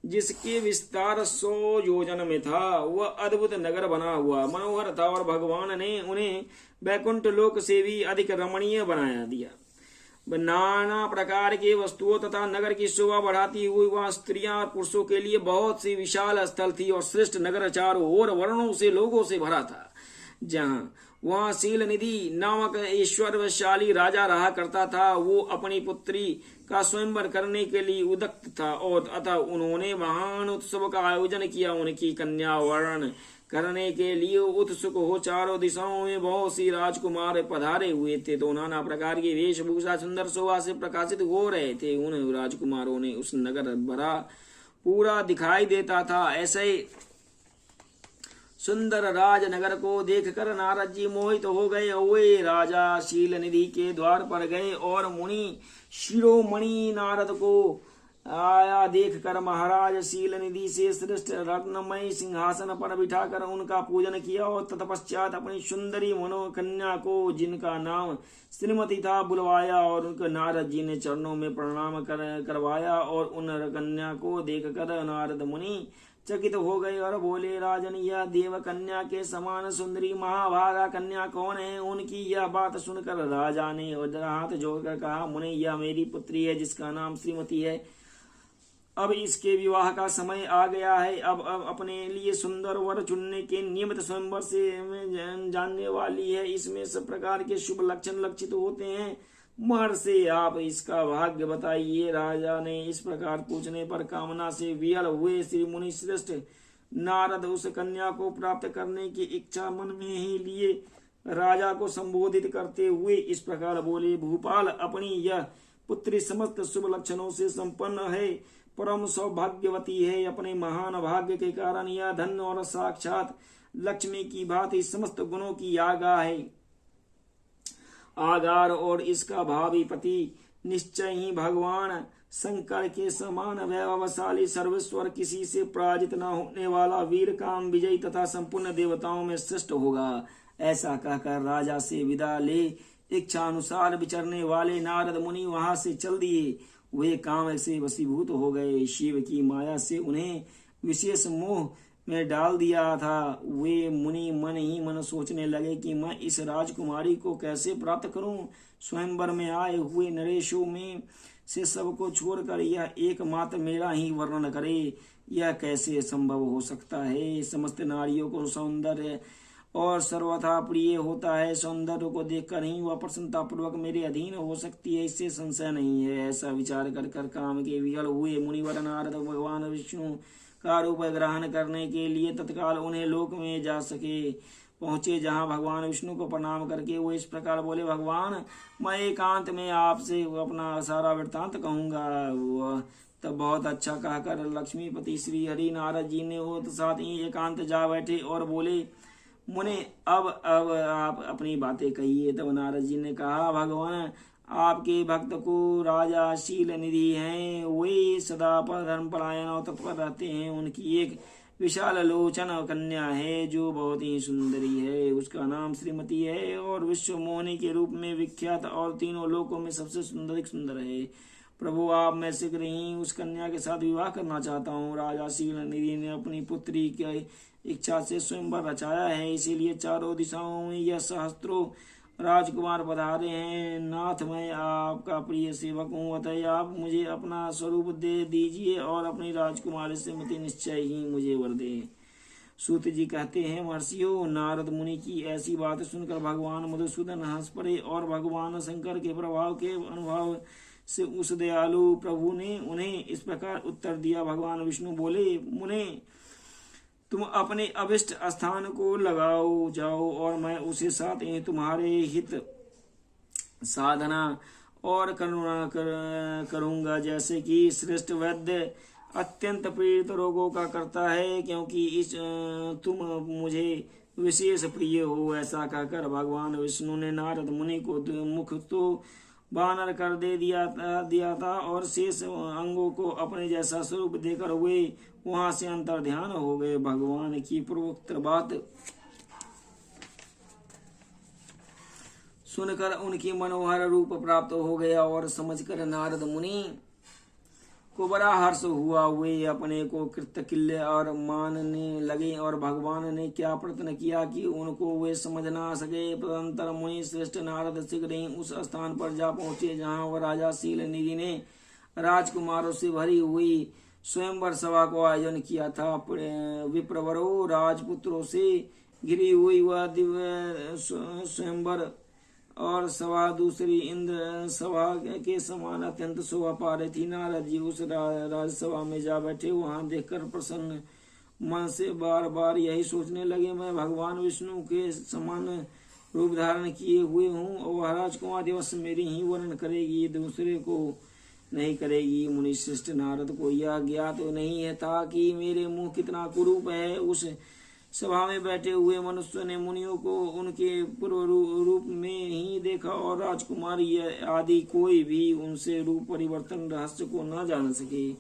जिसके विस्तार 100 योजन में था। वह अद्भुत नगर बना हुआ मनोहर था और भगवान ने उन्हें वैकुंठ लोक से भी अधिक रमणीय बनाया दिया। नाना प्रकार के वस्तुओं तथा नगर की शोभा बढ़ाती हुई वह स्त्रियां और पुरुषों के लिए बहुत सी विशाल स्थल थी और श्रेष्ठ नगर चारों ओर वर्णों से लोगों से भरा था। जहां वहाँ शील निधि नामक ऐश्वर्यशाली राजा रहा करता था। वो अपनी पुत्री का स्वयंवर करने के लिए उद्युक्त था और अतः उन्होंने महान उत्सव का आयोजन किया। उनकी कन्या वर्ण करने के लिए उत्सुक हो चारों दिशाओं में बहुत सी राजकुमार पधारे हुए थे, तो नाना प्रकार की वेशभूषा सुंदर शोभा से प्रकाशित हो रहे थे। उन राजकुमारों ने उस नगर भरा पूरा दिखाई देता था। ऐसे सुंदर राजनगर को देखकर नारद जी मोहित हो गए। वे राजा शील निधि के द्वार पर गए और मुनि शिरोमणि नारद को आया देखकर महाराज शील निधि से श्रेष्ठ रत्नमय सिंहासन पर बिठाकर उनका पूजन किया और तत्पश्चात अपनी सुंदरी मनोकन्या को, जिनका नाम श्रीमती था, बुलवाया और उनके नारद जी ने चरणों में प्रणाम करवाया। और उन कन्या को देखकर नारद मुनि चकित हो गए और बोले, राजन, यह देव कन्या के समान सुंदरी महाभागा कन्या कौन है? उनकी यह बात सुनकर राजा ने हाथ जोड़कर कहा, मुनि, यह मेरी पुत्री है जिसका नाम श्रीमती है। अब इसके विवाह का समय आ गया है। अब अपने लिए सुंदर वर चुनने के नियमित स्वयंवर से जानने वाली है। इसमें सब प्रकार के शुभ लक्षण लक्षित होते हैं। महर्षि, आप इसका भाग्य बताइए। राजा ने इस प्रकार पूछने पर कामना से विहल हुए श्री मुनि श्रेष्ठ नारद उस कन्या को प्राप्त करने की इच्छा मन में ही लिए राजा को संबोधित करते हुए इस प्रकार बोले, भूपाल, अपनी यह पुत्री समस्त शुभ लक्षणों से संपन्न है, परम सौभाग्यवती है। अपने महान भाग्य के कारण यह धन और साक्षात लक्ष्मी की भांति समस्त गुणों की आगा है। आगार और इसका भावी पति निश्चय ही भगवान शंकर के समान वैभवशाली, सर्वेश्वर, किसी से पराजित न होने वाला, वीर, काम विजयी तथा संपूर्ण देवताओं में श्रेष्ठ होगा। ऐसा कहकर राजा से विदा ले इच्छा अनुसार विचरने वाले नारद मुनि वहां से चल दिए। वे काम से वशीभूत हो गए। शिव की माया से उन्हें विशेष मोह में डाल दिया था। वे मुनि मन ही मन सोचने लगे कि मैं इस राजकुमारी को कैसे प्राप्त करूं। स्वयंवर में आए हुए नरेशों में से सबको छोड़कर यह एकमात्र मेरा ही वर्णन करे, यह कैसे संभव हो सकता है? समस्त नारियों को सौंदर्य और सर्वथा प्रिय होता है। सौंदर्य को देखकर ही वह प्रसन्नता पूर्वक मेरे अधीन हो सकती है, इससे संशय नहीं है। ऐसा विचार कर काम के विहल हुए मुनिवर नारद भगवान विष्णु का रूप ग्रहण करने के लिए तत्काल उन्हें लोक में जा सके पहुंचे, जहां भगवान विष्णु को प्रणाम करके वो इस प्रकार बोले, भगवान, मैं एकांत में आपसे अपना सारा वृत्तांत कहूंगा। वह तब बहुत अच्छा कहकर लक्ष्मीपति श्री हरि नारद जी ने वो साथ ही एकांत जा बैठे और बोले, मुने, अब आप अपनी बातें कहिए। तब नारद जी ने कहा, भगवान, आपके भक्त को राजा शील निधि हैं, वे सदा पर धर्म परायण और तत्पर रहते हैं। उनकी एक विशाल लोचन कन्या है जो बहुत ही सुंदरी है। उसका नाम श्रीमती है और विश्व मोहिनी के रूप में विख्यात और तीनों लोकों में सबसे सुंदर है। प्रभु, आप मैं शीघ्र ही उस कन्या के साथ विवाह करना चाहता हूँ। राजा शील निधि ने अपनी पुत्री की इच्छा से स्वयंवर रचाया है, इसीलिए चारों दिशाओं में यह सहस्त्रों राजकुमार पधारे हैं। नाथ, मैं आपका प्रिय सेवक हूँ, अतः आप मुझे अपना स्वरूप दे दीजिए और अपनी राजकुमारी श्रीमती निश्चय ही मुझे वर दे। सूत जी कहते हैं, महर्षियों, नारद मुनि की ऐसी बात सुनकर भगवान मधुसूदन हंस पड़े और भगवान शंकर के प्रभाव के अनुभव से उस दयालु प्रभु ने उन्हें इस प्रकार उत्तर दिया। भगवान विष्णु बोले, मुने, तुम अपने अभिष्ट स्थान को लगाओ जाओ और मैं उसे साथ ही तुम्हारे हित साधना और करुणा करूंगा। जैसे कि श्रेष्ठ वैद्य अत्यंत पीड़ित रोगों का करता है, क्योंकि तुम मुझे विशेष प्रिय हो। ऐसा कहकर भगवान विष्णु ने नारद मुनि को मुख तो बानर कर दे दिया था और शेष अंगों को अपने जैसा स्वरूप देकर हुए वहां से अंतर ध्यान हो गए। भगवान की पूर्वोक्त बात सुनकर उनकी मनोहर रूप प्राप्त हो गया और समझकर नारद मुनि को बड़ा हर्ष हुआ। वे अपने को कृतज्ञ और मानने लगे और भगवान ने क्या प्रयत्न किया कि उनको वे समझ ना सके। तदंतर मुनि श्रेष्ठ नारद शीघ्र ही उस स्थान पर जा पहुंचे जहां वह राजा शील निधि ने राजकुमारों से भरी हुई स्वयंवर सभा को आयोजन किया था। विप्रवरों, राजपुत्रों से घिरी हुई वह दिव्य स्वयंवर और सभा दूसरी इंद्र सभा के समान अत्यंत शोभा पा रही थी। नारद जी उस राजसभा में जा बैठे। वहां देखकर प्रसन्न मन से बार बार यही सोचने लगे, मैं भगवान विष्णु के समान रूप धारण किए हुए हूँ और वह राजकुमार दिवस मेरी ही वर्णन करेगी, दूसरे को नहीं करेगी। मुनि श्रेष्ठ नारद को यह ज्ञात नहीं है था कि मेरे मुंह कितना कुरूप है। उस सभा में बैठे हुए मनुष्य ने मुनियों को उनके पूर्व रूप में ही देखा और राजकुमारी आदि कोई भी उनसे रूप परिवर्तन रहस्य को न जान सके।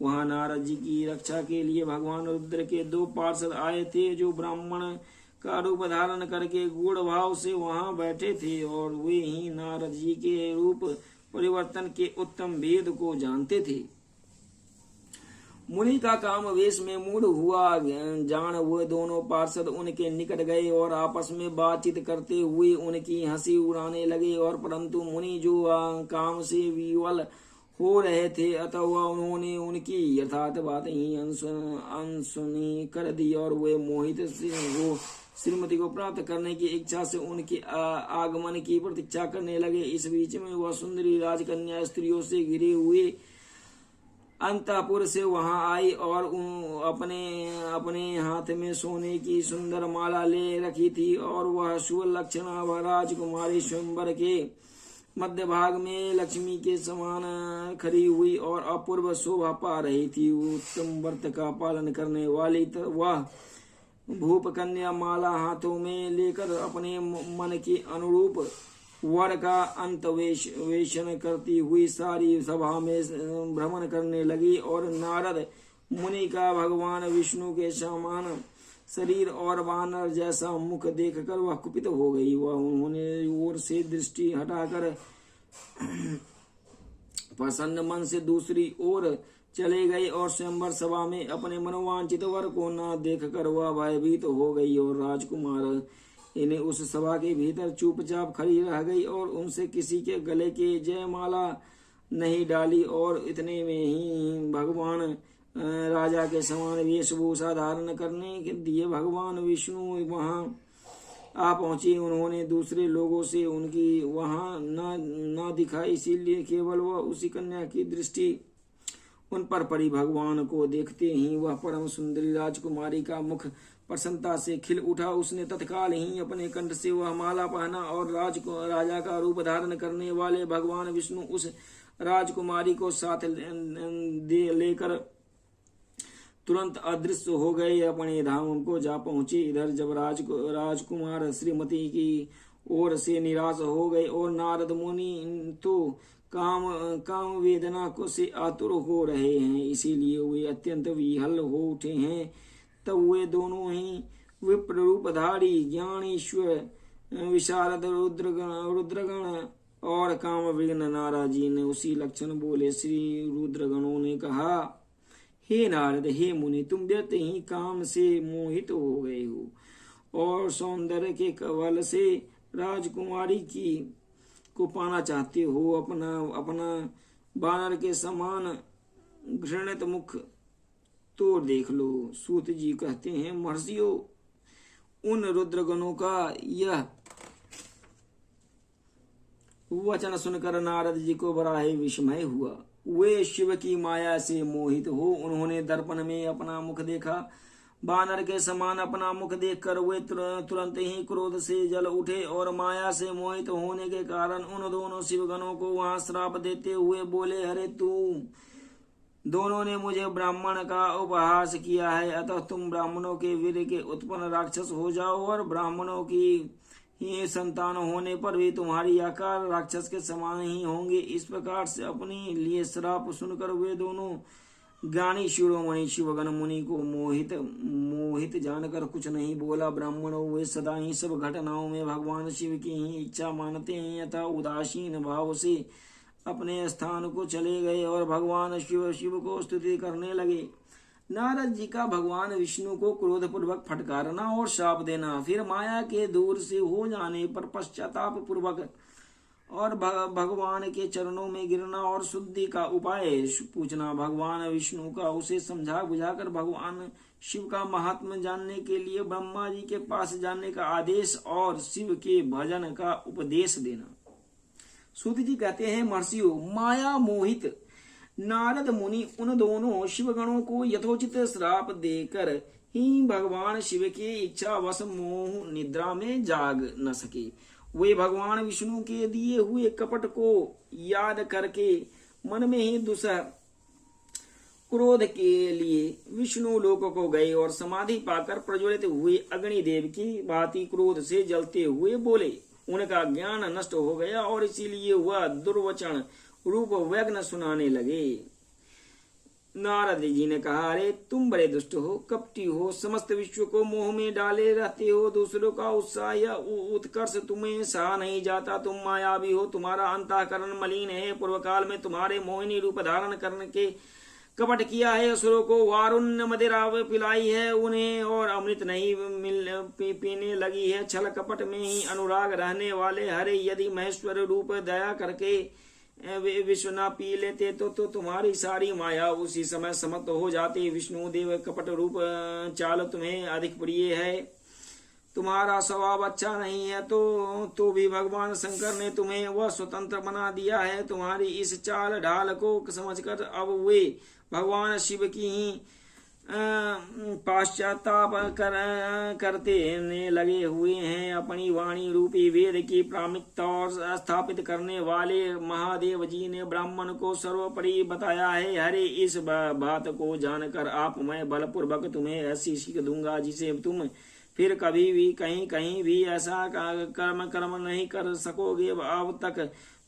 वहां नारद जी की रक्षा के लिए भगवान रुद्र के 2 पार्षद आए थे, जो ब्राह्मण का रूप धारण करके गूढ़ भाव से वहां बैठे थे और वे ही नारद जी के रूप परिवर्तन के उत्तम भेद को जानते थे। मुनि का काम वेश में मूड हुआ जान हुए दोनों पार्षद उनके निकट गए और आपस में बातचीत करते हुए उनकी हंसी उड़ाने लगे। और परंतु मुनि जो काम से विवल हो रहे थे, अतः उन्होंने उनकी यथार्थ बात ही अनसुनी कर दी और वे मोहित से वो श्रीमती को प्राप्त करने की इच्छा से उनके आगमन की प्रतीक्षा करने लगे। इस बीच में वह सुंदरी राजकन्या स्त्रियों से घिरे हुए अंतपुर से वहां आई और अपने अपने हाथ में सोने की सुंदर माला ले रखी थी और वह सुलक्षणा व राजकुमारी स्वयंवर के मध्य भाग में लक्ष्मी के समान खड़ी हुई और अपूर्व शोभा पा रही थी। उत्तम व्रत का पालन करने वाली वह भूप कन्या माला हाथों में लेकर अपने मन के अनुरूप वर का अंतवेशन करती हुई सारी सभा में भ्रमण करने लगी। और नारद मुनि का भगवान विष्णु के समान शरीर और वानर जैसा मुख देखकर वह कुपित हो गई। वह उन्होंने ओर से दृष्टि हटाकर प्रसन्न मन से दूसरी ओर चले गई और स्वयंवर सभा में अपने मनोवांछित वर को न देखकर वह भयभीत हो गई और राजकुमार इन्हें उस सभा के भीतर चुपचाप खड़ी रह गई और उनसे किसी के गले के जयमाला नहीं डाली। और इतने में ही भगवान राजा के समान वेशभूषा धारण करने के दिए भगवान विष्णु वहां आ पहुंचे। उन्होंने दूसरे लोगों से उनकी वहां न दिखाई, इसीलिए केवल वह उसी कन्या की दृष्टि उन पर पड़ी। भगवान को देखते ही वह परम सुंदरी राजकुमारी का मुख प्रसन्नता से खिल उठा। उसने तत्काल ही अपने कंठ से वह माला पहना और राजा का रूप धारण करने वाले भगवान विष्णु उस राजकुमारी को साथ लेकर तुरंत अदृश्य हो गए, अपने धाम को जा पहुंचे। इधर जब राजकुमार श्रीमती की ओर से निराश हो गए और नारद मुनि तो काम वेदना को से आतुर हो रहे हैं, इसीलिए वे अत्यंत विहल हो उठे हैं। तब वे दोनों ही विप्र रूपधारी ज्ञानीश्वर विशारद रुद्रगण और काम विघ्न नारद जी ने उसी लक्षण बोले। श्री रुद्रगणों ने कहा, हे नारद, हे मुनि, तुम व्यर्थ ही काम से मोहित हो गए हो और सौंदर्य के कवल से राजकुमारी को पाना चाहते हो। अपना बानर के समान घृणित मुख तो देख लो। सूत जी कहते हैं, महर्षियों, उन रुद्रगणों का यह वचन सुनकर नारद जी को बड़ा ही विस्मय हुआ। वे शिव की माया से मोहित हो उन्होंने दर्पण में अपना मुख देखा। बानर के समान अपना मुख देखकर वे तुरंत ही क्रोध से जल उठे और माया से मोहित होने के कारण उन दोनों शिवगणों को वहां श्राप देते हुए बोले, अरे तुम दोनों ने मुझे ब्राह्मण का उपहास किया है, अतः तुम ब्राह्मणों के वीर के उत्पन्न राक्षस हो जाओ और ब्राह्मणों की ही संतान होने पर भी तुम्हारी आकार राक्षस के समान ही होंगे। इस प्रकार से अपने लिए श्राप सुनकर वे दोनों ज्ञानी शिरोमणि शिवगण मुनि को मोहित जानकर कुछ नहीं बोला। ब्राह्मणों वे सदा ही सब घटनाओं में भगवान शिव की ही इच्छा मानते हैं, अतः उदासीन भाव से अपने स्थान को चले गए और भगवान शिव को स्तुति करने लगे। नारद जी का भगवान विष्णु को क्रोध पूर्वक फटकारना और शाप देना, फिर माया के दूर से हो जाने पर पश्चाताप पूर्वक और भगवान के चरणों में गिरना और शुद्धि का उपाय पूछना। भगवान विष्णु का उसे समझा बुझाकर भगवान शिव का महात्मा जानने के लिए ब्रह्मा जी के पास जाने का आदेश और शिव के भजन का उपदेश देना। सूत जी कहते हैं, महर्षियों, माया मोहित नारद मुनि उन दोनों शिवगणों को यथोचित श्राप देकर ही भगवान शिव के इच्छा वश मोह निद्रा में जाग न सके। वे भगवान विष्णु के दिए हुए कपट को याद करके मन में ही दुसह क्रोध के लिए विष्णु लोक को गए और समाधि पाकर प्रज्वलित हुए अग्निदेव की भांति क्रोध से जलते हुए बोले। उनका ज्ञान नष्ट हो गया और इसीलिए वह दुर्वचन रूप व्यग्न सुनाने लगे। नारद जी ने कहा, अरे तुम बड़े दुष्ट हो, कपटी हो, समस्त विश्व को मोह में डाले रहते हो। दूसरों का उत्साह या उत्कर्ष तुम्हें सहा नहीं जाता। तुम मायावी हो, तुम्हारा अंतःकरण मलिन है। पूर्व काल में तुम्हारे मोहिनी रूप धारण करने के कपट किया है। असुरों को वारुण्य मदिरा पिलाई है उन्हें, और अमृत नहीं पीने लगी है। छल कपट में ही अनुराग रहने वाले हरे, यदि महेश्वर रूप दया करके विश्व न पी लेते तो तुम्हारी सारी माया उसी समय समाप्त हो जाती। विष्णु देव कपट रूप चाल तुम्हें अधिक प्रिय है। तुम्हारा स्वभाव अच्छा नहीं है तो भी भगवान शंकर ने तुम्हें वह स्वतंत्र बना दिया है। तुम्हारी इस चाल ढाल को समझकर अब वे भगवान शिव की ही पाश्चाताप करते लगे हुए हैं। अपनी वाणी रूपी वेद की प्रामाणिकता और स्थापित करने वाले महादेव जी ने ब्राह्मण को सर्वोपरि बताया है। हरे, इस बात को जानकर आप मैं बलपूर्वक तुम्हें ऐसी सीख दूंगा जिसे तुम फिर कभी भी कहीं भी ऐसा कर्म नहीं कर सकोगे। अब तक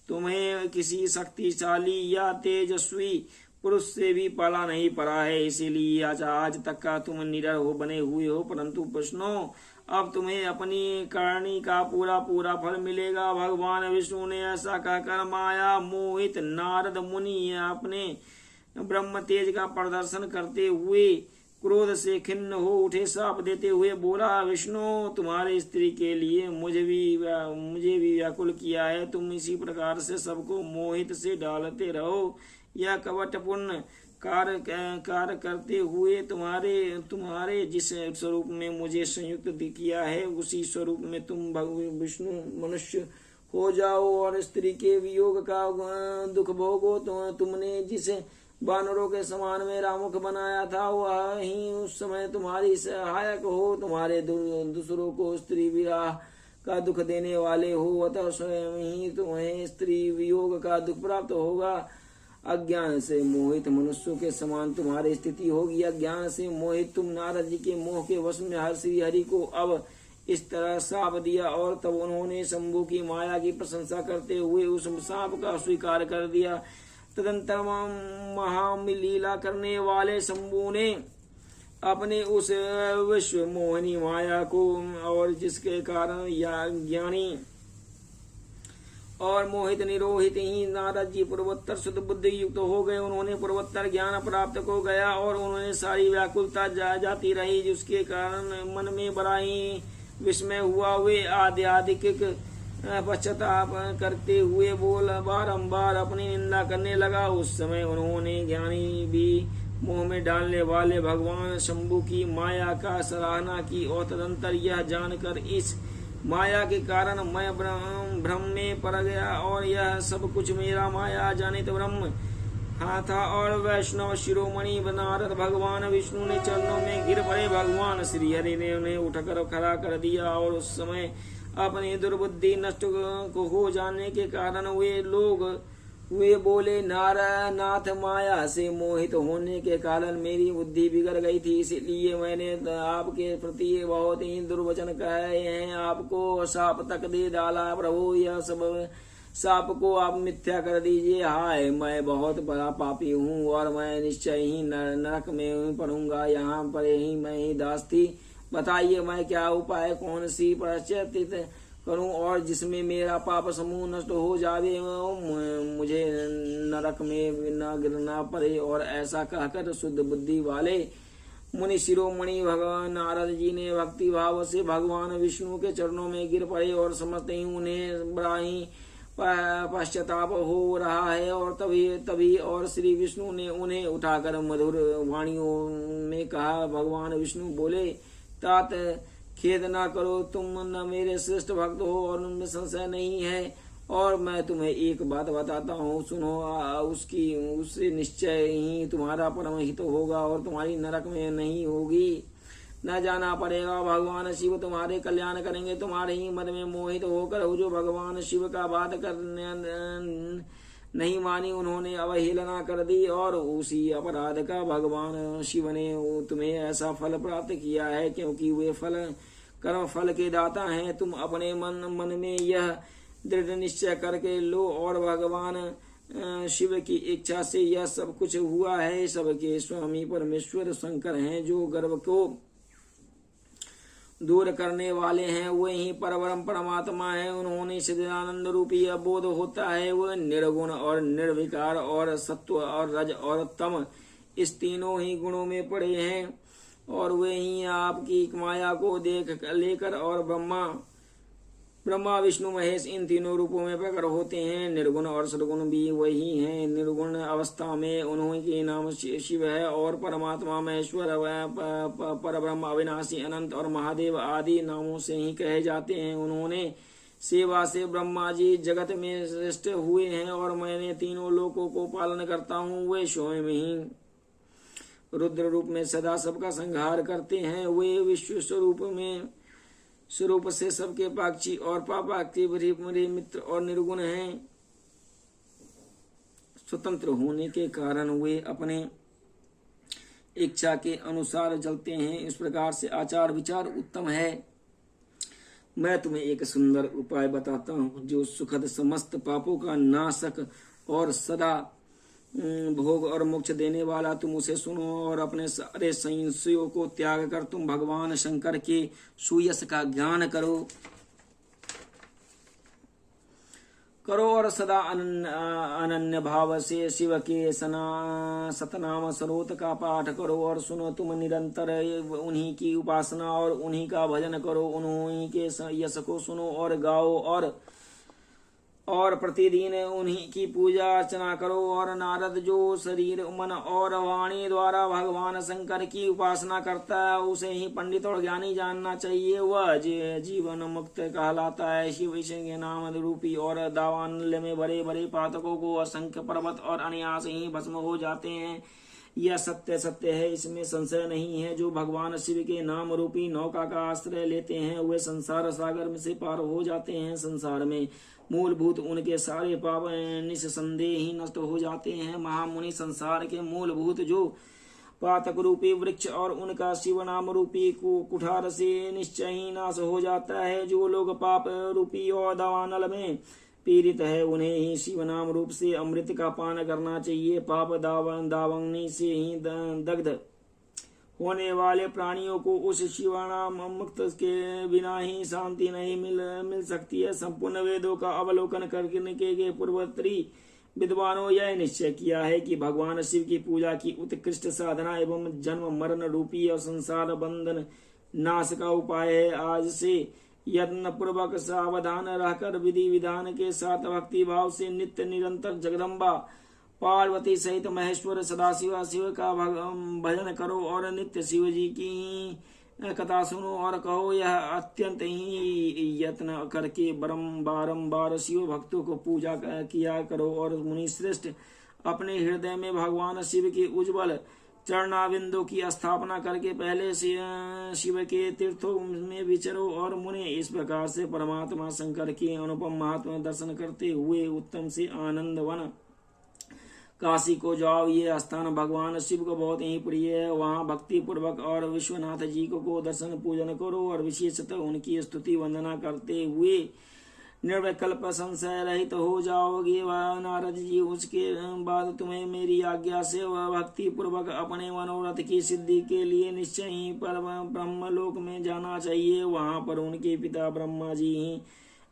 तुम्हें किसी शक्तिशाली या तेजस्वी पुरुष से भी पाला नहीं पड़ा है, इसीलिए आज तक का तुम निडर हो बने हुए हो। परंतु प्रश्नों, अब तुम्हें अपनी करनी का पूरा फल मिलेगा। भगवान विष्णु ने ऐसा कहकर माया मोहित नारद मुनि अपने ब्रह्म तेज का प्रदर्शन करते हुए क्रोध से खिन्न हो उठे। श्राप देते हुए बोला, विष्णु, तुम्हारे स्त्री के लिए मुझे भी व्याकुल किया है। तुम इसी प्रकार से सबको मोहित से डालते रहो। यह कपटपूर्ण कार्य करते हुए तुम्हारे जिस स्वरूप में मुझे संयुक्त किया है उसी स्वरूप में तुम विष्णु मनुष्य हो जाओ और स्त्री के वियोग का दुख भोगो। तो तुमने जिस बानरों के समान मेरा मुख बनाया था वह ही उस समय तुम्हारी सहायक हो। तुम्हारे दूसरों को स्त्री विरह का दुख देने वाले हो, अतः स्वयं ही तुम्हें स्त्री वियोग का दुख प्राप्त होगा। अज्ञान से मोहित मनुष्यों के समान तुम्हारी स्थिति होगी। अज्ञान से मोहित तुम नारद जी के मोह के वश में श्री हरि को अब इस तरह साप दिया और तब उन्होंने शंभु की माया की प्रशंसा करते हुए उस साप का स्वीकार कर दिया। तदंतर महालीला करने वाले शंभु ने अपने उस विश्व मोहिनी माया को और जिसके कारण ज्ञानी और मोहित निरोहित ही नारद जी पूर्वोत्तर शुद्ध बुद्धि युक्त हो गए। उन्होंने पूर्वोत्तर ज्ञान प्राप्त हो गया और उन्होंने सारी व्याकुलता जाती रही, जिसके कारण मन में बड़ा ही विस्मय हुआ। वे आध्यात्मिक पश्चाताप करते हुए बारंबार अपनी निंदा करने लगा। उस समय उन्होंने ज्ञानी भी मोह में डालने वाले भगवान शंभु की माया का सराहना की और तदंतर यह जानकर इस माया के कारण मैं भ्रम में पड़ गया और यह सब कुछ मेरा माया जानित ब्रह्म था। और वैष्णव शिरोमणि नारद भगवान विष्णु ने चरणों में गिर पड़े। भगवान श्री हरि ने उन्हें उठकर खड़ा कर दिया और उस समय अपनी दुर्बुद्धि नष्ट हो जाने के कारण वे बोले, नाथ, माया से मोहित होने के कारण मेरी बुद्धि बिगड़ गई थी, इसलिए मैंने आपके प्रति बहुत ही दुर्वचन कहे हैं, आपको शाप तक दे डाला। प्रभु, यह सब शाप को आप मिथ्या कर दीजिए। हाय, मैं बहुत बड़ा पापी हूँ और मैं निश्चय ही नरक में पड़ूंगा। यहाँ पर ही मैं ही दास थी। बताइए मैं क्या उपाय, कौन सी प्रायश्चित करूं और जिसमें मेरा पाप समूह नष्ट हो जावे, मुझे नरक में न गिरना पड़े। और ऐसा कहकर शुद्ध बुद्धि वाले मुनि शिरोमणि भगवान नारद जी ने भक्ति भाव से भगवान विष्णु के चरणों में गिर पड़े और समझते ही उन्हें बड़ा ही पश्चाताप हो रहा है। और तभी और श्री विष्णु ने उन्हें उठाकर मधुर वाणियों में कहा। भगवान विष्णु बोले, तात खेद ना करो, तुम न मेरे श्रेष्ठ भक्त हो और उनमें संशय नहीं है। और मैं तुम्हें एक बात बताता हूँ, सुनो। उससे निश्चय ही तुम्हारा परम हित होगा और तुम्हारी नरक में नहीं होगी। न जाना पड़ेगा, भगवान शिव तुम्हारे कल्याण करेंगे। तुम्हारे ही मद में मोहित होकर जो भगवान शिव का बात करने नहीं मानी, उन्होंने अवहेलना कर दी और उसी अपराध का भगवान शिव ने तुम्हें ऐसा फल प्राप्त किया है, क्योंकि वे कर्म फल के दाता हैं। तुम अपने मन में यह दृढ़ निश्चय करके लो और भगवान शिव की इच्छा से यह सब कुछ हुआ है। सबके स्वामी परमेश्वर शंकर हैं, जो गर्व को दूर करने वाले हैं। वे ही परब्रह्म परमात्मा है। उन्होंने सच्चिदानंद रूपी बोध होता है। वह निर्गुण और निर्विकार और सत्व और रज और तम, इस तीनों ही गुणों में पड़े हैं। और वे ही आपकी माया को लेकर और ब्रह्मा विष्णु महेश इन तीनों रूपों में प्रकट होते हैं। निर्गुण और सदगुण भी वही हैं। निर्गुण अवस्था में उन्होंने नाम शिव है और परमात्मा महेश्वर परब्रह्म अविनाशी अनंत और महादेव आदि नामों से ही कहे जाते हैं। उन्होंने सेवा से ब्रह्मा जी जगत में श्रेष्ठ हुए हैं और मैंने तीनों लोकों को पालन करता हूँ। वे स्वयं ही रुद्र रूप में सदा सबका संहार करते हैं। वे विश्व स्वरूप से सबके पाक्षी और पापाक्षी मेरे मित्र और निर्गुण हैं। स्वतंत्र होने के कारण वे अपने इच्छा के अनुसार चलते हैं। इस प्रकार से आचार विचार उत्तम है। मैं तुम्हें एक सुंदर उपाय बताता हूँ, जो सुखद समस्त पापों का नाशक और सदा भोग और मोक्ष देने वाला। तुम उसे सुनो और अपने सारे संशयों को त्याग कर तुम भगवान शंकर के सुयश का ज्ञान करो और सदा अनन्य भाव से शिव के सतनाम सरोत का पाठ करो। और सुनो, तुम निरंतर उन्हीं की उपासना और उन्हीं का भजन करो। उन्हीं के यश को सुनो और गाओ और प्रतिदिन उन्हीं की पूजा अर्चना करो। और नारद जो शरीर मन और वाणी द्वारा भगवान शंकर की उपासना करता है, उसे ही पंडित और ज्ञानी जानना चाहिए। वह जीवन मुक्त कहलाता है। शिव के नाम रूपी और दावानल में बड़े बड़े पातकों को असंख्य पर्वत और अनायास ही भस्म हो जाते हैं। यह सत्य है, इसमें संशय नहीं है। जो भगवान शिव के नाम रूपी नौका का आश्रय लेते हैं, वे संसार सागर में से पार हो जाते हैं। संसार में मूलभूत उनके सारे पाप निस्संदेह ही नष्ट हो जाते हैं। महामुनि, संसार के मूलभूत जो पातक रूपी वृक्ष और उनका शिव नाम रूपी कुठार से निश्चय ही नाश हो जाता है। जो लोग पाप रूपी और दावानल में पीड़ित है, उन्हें ही शिव नाम रूप से अमृत का पान करना चाहिए। पाप दावाग्नि से ही दग्ध होने वाले प्राणियों को उस शिवानाम मुक्त के बिना ही शांति नहीं मिल सकती है। संपूर्ण वेदों का अवलोकन करने के पूर्वोत्तरी विद्वानों यह निश्चय किया है कि भगवान शिव की पूजा की उत्कृष्ट साधना एवं जन्म मरण रूपी और संसार बंधन नाश का उपाय है। आज से यत्न पूर्वक सावधान रहकर विधि विधान के साथ भक्ति भाव से नित्य निरंतर जगदम्बा पार्वती सहित महेश्वर सदाशिव शिव का भजन करो और नित्य शिव जी की कथा सुनो और कहो। यह अत्यंत ही यत्न करके बारंबार शिव भक्तों को पूजा किया करो। और मुनि श्रेष्ठ, अपने हृदय में भगवान शिव के उज्ज्वल चरणाविंदों की स्थापना करके पहले शिव के तीर्थों में विचरो। और मुनि, इस प्रकार से परमात्मा शंकर के अनुपम महात्मा दर्शन करते हुए उत्तम से आनंद वन काशी को जाओ। ये स्थान भगवान शिव को बहुत ही प्रिय है। वहाँ भक्ति पूर्वक और विश्वनाथ जी को दर्शन पूजन करो और विशेषतः उनकी स्तुति वंदना करते हुए निर्विकल्प संशय रहित हो जाओगे। वह नारद जी, उसके बाद तुम्हें मेरी आज्ञा से वह भक्ति पूर्वक अपने मनोरथ की सिद्धि के लिए निश्चय ही पर ब्रह्मलोक में जाना चाहिए। वहाँ पर उनके पिता ब्रह्मा जी ही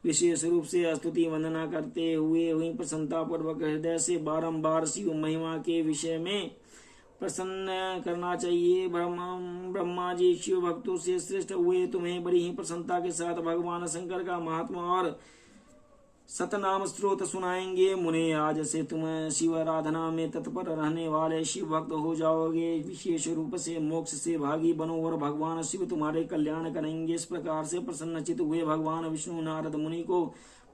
विशेष रूप से स्तुति वंदना करते हुए वहीं प्रसन्नता पूर्वक हृदय से बारंबार शिव महिमा के विषय में प्रसन्न करना चाहिए। ब्रह्मा जी शिव भक्तों से श्रेष्ठ हुए। तुम्हें बड़ी ही प्रसन्नता के साथ भगवान शंकर का महात्मा और सतनाम स्रोत सुनाएंगे। मुने आज से तुम शिव आराधना में तत्पर रहने वाले शिव भक्त हो जाओगे, विशेष रूप से मोक्ष से भागी बनो और भगवान शिव तुम्हारे कल्याण करेंगे। इस प्रकार से प्रसन्नचित हुए भगवान विष्णु नारद मुनि को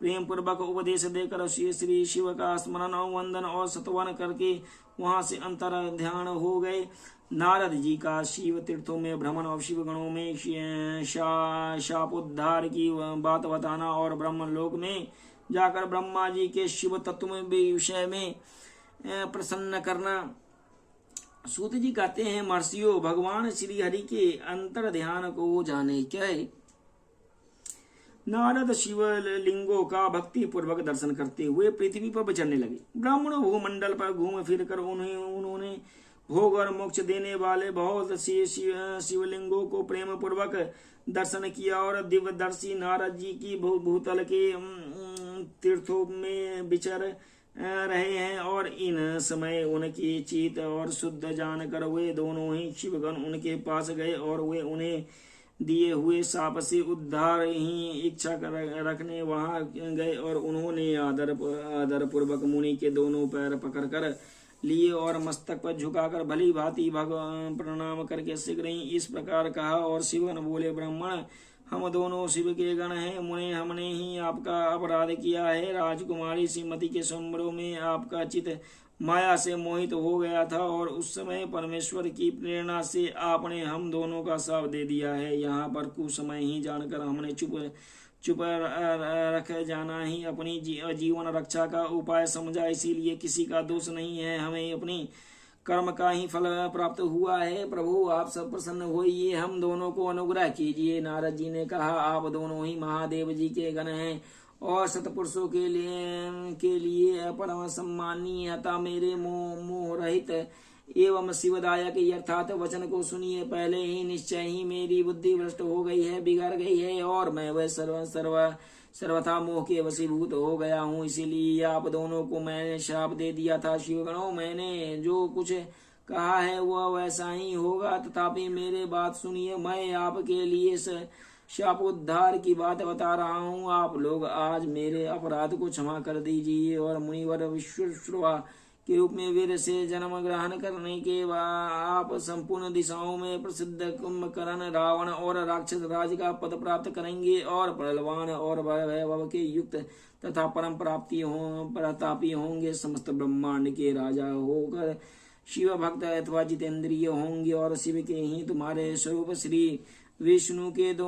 प्रेम पूर्वक उपदेश देकर श्री शिव का स्मरण और वंदन और सत्वन करके वहां से अंतर ध्यान हो गए। नारद जी का शिव तीर्थों में भ्रमण और शिव गणों में शापोद्धार की बात बताना और ब्रह्मलोक में जाकर ब्रह्मा जी के शिव तत्व में विषय में प्रसन्न करना। सूत जी कहते हैं, महर्षियों, भगवान श्री हरि के अंतर ध्यान को जाने के नारद शिवलिंगों का भक्ति पूर्वक दर्शन करते हुए पृथ्वी पर विचरने लगे। ब्राह्मण भूमंडल पर घूम फिर कर उन्होंने भोग और मोक्ष देने वाले बहुत से शिवलिंगों को प्रेम पूर्वक दर्शन किया और दिव्यदर्शी नारद जी की भूतल के तीर्थों में विचर रहे हैं और इन समय उनकी चित और शुद्ध जानकर वे दोनों ही शिवगण उनके पास गए और वे उन्हें दिए हुए शाप से उद्धार ही इच्छा रखने वहां गए और उन्होंने आदर पूर्वक मुनि के दोनों पैर पकड़कर लिए और मस्तक पर झुकाकर भली भांति प्रणाम करके शीघ्र ही इस प्रकार कहा। और शिवन बोले, ब्राह्मण, हम दोनों शिव के गण हैं। मुने, हमने ही आपका अपराध किया है। राजकुमारी श्रीमती के स्वयंवरों में आपका चित्त माया से मोहित हो गया था और उस समय परमेश्वर की प्रेरणा से आपने हम दोनों का साथ दे दिया है। यहाँ पर कुछ समय ही जानकर हमने चुप रख जाना ही अपनी जीवन रक्षा का उपाय समझा, इसीलिए किसी का दोष नहीं है, हमें अपनी कर्म का ही फल प्राप्त हुआ है। प्रभु, आप सब प्रसन्न होइए, हम दोनों को अनुग्रह कीजिए। नारद जी ने कहा, आप दोनों ही महादेव जी के गण हैं और सतपुरुषों के लिए परम सम्मानीय, अतः मेरे मोह रहित एवं शिवदायक यथार्थ वचन को सुनिए। पहले ही निश्चय ही मेरी बुद्धि भ्रष्ट हो गई है, बिगड़ गई है और मैं वह सर्वथा मोह के वशीभूत हो गया हूँ। इसीलिए आप दोनों को मैंने शाप दे दिया था। शिवगणों, मैंने जो कुछ कहा है वह वैसा ही होगा, तथापि मेरे बात सुनिए। मैं आपके लिए शापोद्धार की बात बता रहा हूँ। आप लोग आज मेरे अपराध को क्षमा कर दीजिए और मुनिवर विश्वश्रवा के रूप में वीर से जन्म ग्रहण करने के बाद आप संपूर्ण दिशाओं में प्रसिद्ध कुंभकर्ण, रावण और राक्षस राज का पद प्राप्त करेंगे और बलवान और वैभव के युक्त तथा परम प्रतापी होंगे। समस्त ब्रह्मांड के राजा होकर शिव भक्त अथवा जितेंद्रिय होंगे और शिव के ही तुम्हारे स्वरूप श्री विष्णु के दो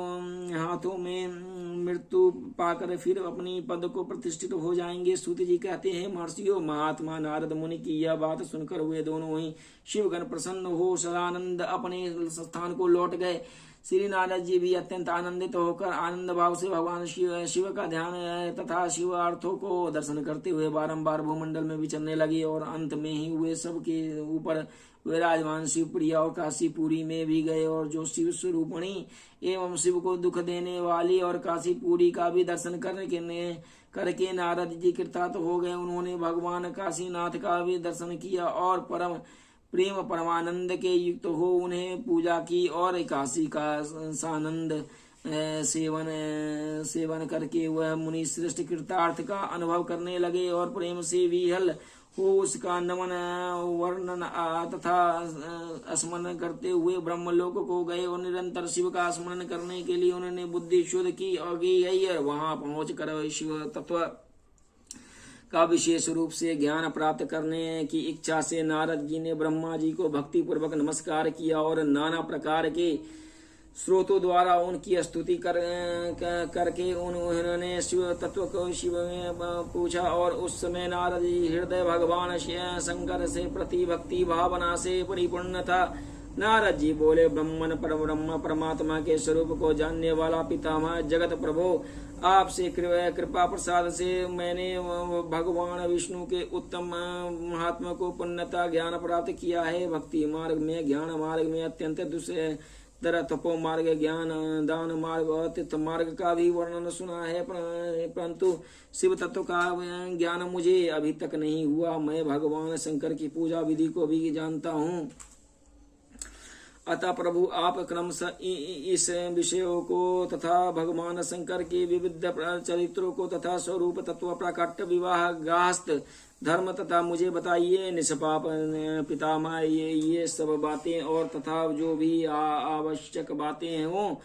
हाथों में मृत्यु पाकर फिर अपनी पद को प्रतिष्ठित हो जाएंगे। सूत जी कहते हैं, महर्षियों, महात्मा नारद मुनि की यह बात सुनकर वे दोनों ही शिवगण प्रसन्न हो सदानंद अपने स्थान को लौट गए। श्री नारद जी भी अत्यंत आनंदित होकर आनंद भाव से भगवान शिव का ध्यान तथा शिवार्थों को दर्शन करते हुए बारंबार भूमंडल में विचरने लगे और अंत में ही वे सबके ऊपर विराजमान शिवप्रिया और काशीपुरी में भी गए और जो शिव स्वरूपणी एवं शिव को दुख देने वाली और काशीपुरी का भी दर्शन करके नारद जी कृतार्थ हो गए। उन्होंने भगवान काशीनाथ का भी दर्शन किया और प्रेम परमानंद के युक्त हो उन्हें पूजा की और काशी का सानंद सेवन करके वह मुनि श्रेष्ठ कृतार्थ का अनुभव करने लगे और प्रेम से विहल हो उसका नमन वर्णन तथा स्मरण करते हुए ब्रह्मलोक को गए और निरंतर शिव का स्मरण करने के लिए उन्होंने बुद्धि शुद्ध की और गई और वहां पहुंच कर शिव तत्व का विशेष रूप से ज्ञान प्राप्त करने की इच्छा से नारद जी ने ब्रह्मा जी को भक्ति पूर्वक नमस्कार किया और नाना प्रकार के स्रोतों द्वारा उनकी स्तुति करके उन्होंने शिव तत्व को शिव में पूछा और उस समय नारद जी हृदय भगवान शंकर से प्रति भक्ति भावना से परिपूर्ण था। नारद जी बोले, ब्रह्म परमात्मा के स्वरूप को जानने वाला पितामह जगत प्रभो, आपसे कृपा प्रसाद से मैंने भगवान विष्णु के उत्तम महात्मा को पुण्यता ज्ञान प्राप्त किया है। भक्ति मार्ग में, ज्ञान मार्ग में अत्यंत दूसरे तपो मार्ग, ज्ञान दान मार्ग और तीर्थ मार्ग का भी वर्णन सुना है, परंतु शिव तत्व का ज्ञान मुझे अभी तक नहीं हुआ। मैं भगवान शंकर की पूजा विधि को भी जानता हूँ। अतः प्रभु आप क्रमशः इस विषयों को तथा भगवान शंकर के विविध चरित्रों को तथा स्वरूप तत्व प्राकट्य विवाह गास्त धर्म तथा मुझे बताइए। निष्पाप पितामह ये सब बातें और तथा जो भी आवश्यक बातें हों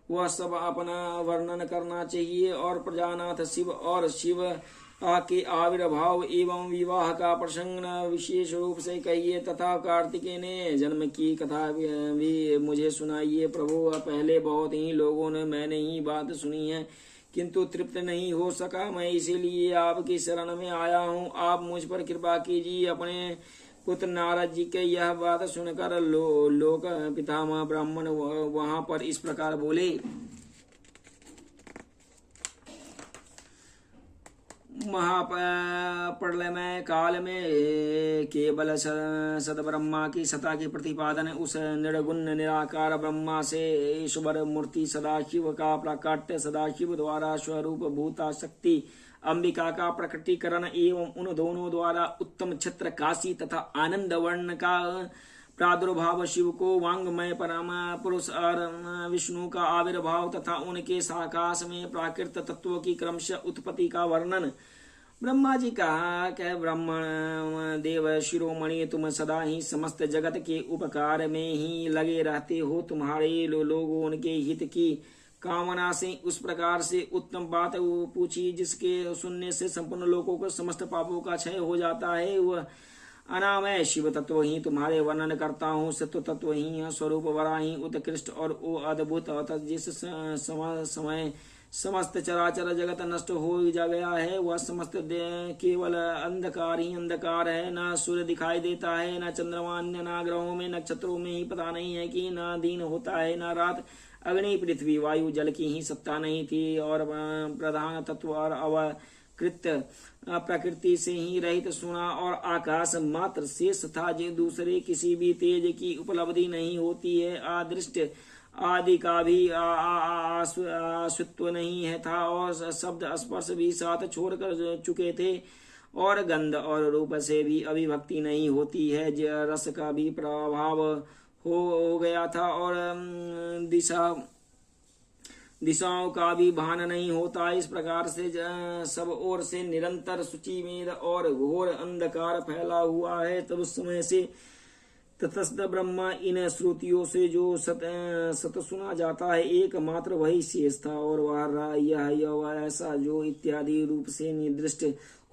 वह सब अपना वर्णन करना चाहिए। और प्रजानाथ शिव और शिव के आविर्भाव एवं विवाह का प्रसंग विशेष रूप से कहिए तथा कार्तिकेय ने जन्म की कथा भी मुझे सुनाइए। प्रभु पहले बहुत ही लोगों ने मैंने ही बात सुनी है किंतु तृप्त नहीं हो सका, मैं इसीलिए आपकी शरण में आया हूँ। आप मुझ पर कृपा कीजिए। अपने पुत्र नारद जी के यह बात सुनकर लोक पितामह ब्राह्मण वहां पर इस प्रकार बोले। महाप्रलय काल में केवल सदब्रह्मा की सत्ता के प्रतिपादन उस निर्गुण निराकार ब्रह्मा से ईश्वर मूर्ति सदाशिव का प्राकट्य, सदाशिव द्वारा स्वरूप भूता शक्ति अंबिका का प्रकटीकरण एवं उन दोनों द्वारा उत्तम छत्र काशी तथा आनंद वर्ण का प्रादुर्भाव, शिव को वांगमय परम पुरुष और विष्णु का आविर्भाव तथा उनके साकाश में प्राकृत तत्वों की क्रमशः उत्पत्ति का वर्णन। ब्रह्मा जी कहा कि ब्रह्मण देव शिरोमणि, तुम सदा ही समस्त जगत के उपकार में ही लगे रहते हो। तुम्हारे लोगों उनके हित की कामना से उस प्रकार से उत्तम बात पूछी जिसके सुनने से संपूर्ण लोगों को समस्त पापों का क्षय हो जाता है। वह अनामय शिव तत्व ही तुम्हारे वर्णन करता हूँ। सत्व तत्व ही स्वरूप बड़ा ही उत्कृष्ट और वो अद्भुत अतः जिस समय समस्त चराचर जगत नष्ट हो जा गया है वह समस्त केवल अंधकार ही अंधकार है। न सूर्य दिखाई देता है, न चंद्रमा, अन्य न ग्रहों में नक्षत्रों में ही पता नहीं है कि न दिन होता है न रात। अग्नि पृथ्वी वायु जल की ही सत्ता नहीं थी और प्रधान तत्व और अवकृत प्रकृति से ही रहित सुना और आकाश मात्र शेष था। जो दूसरे किसी भी तेज की उपलब्धि नहीं होती है। अदृष्ट आदि का भी आश्वित्व नहीं है था और शब्द स्पर्श भी साथ छोड़ कर चुके थे और गंध और रूप से भी अभिभक्ति नहीं होती है। रस का भी प्रभाव हो गया था और दिशाओं का भी भान नहीं होता। इस प्रकार से सब ओर से निरंतर सूची में और घोर अंधकार फैला हुआ है। तब उस समय से ततस्थ ब्रह्मा इन श्रुतियों से जो सत सुना जाता है एकमात्र वही शेष था और वह यह ऐसा जो इत्यादि रूप से निर्दिष्ट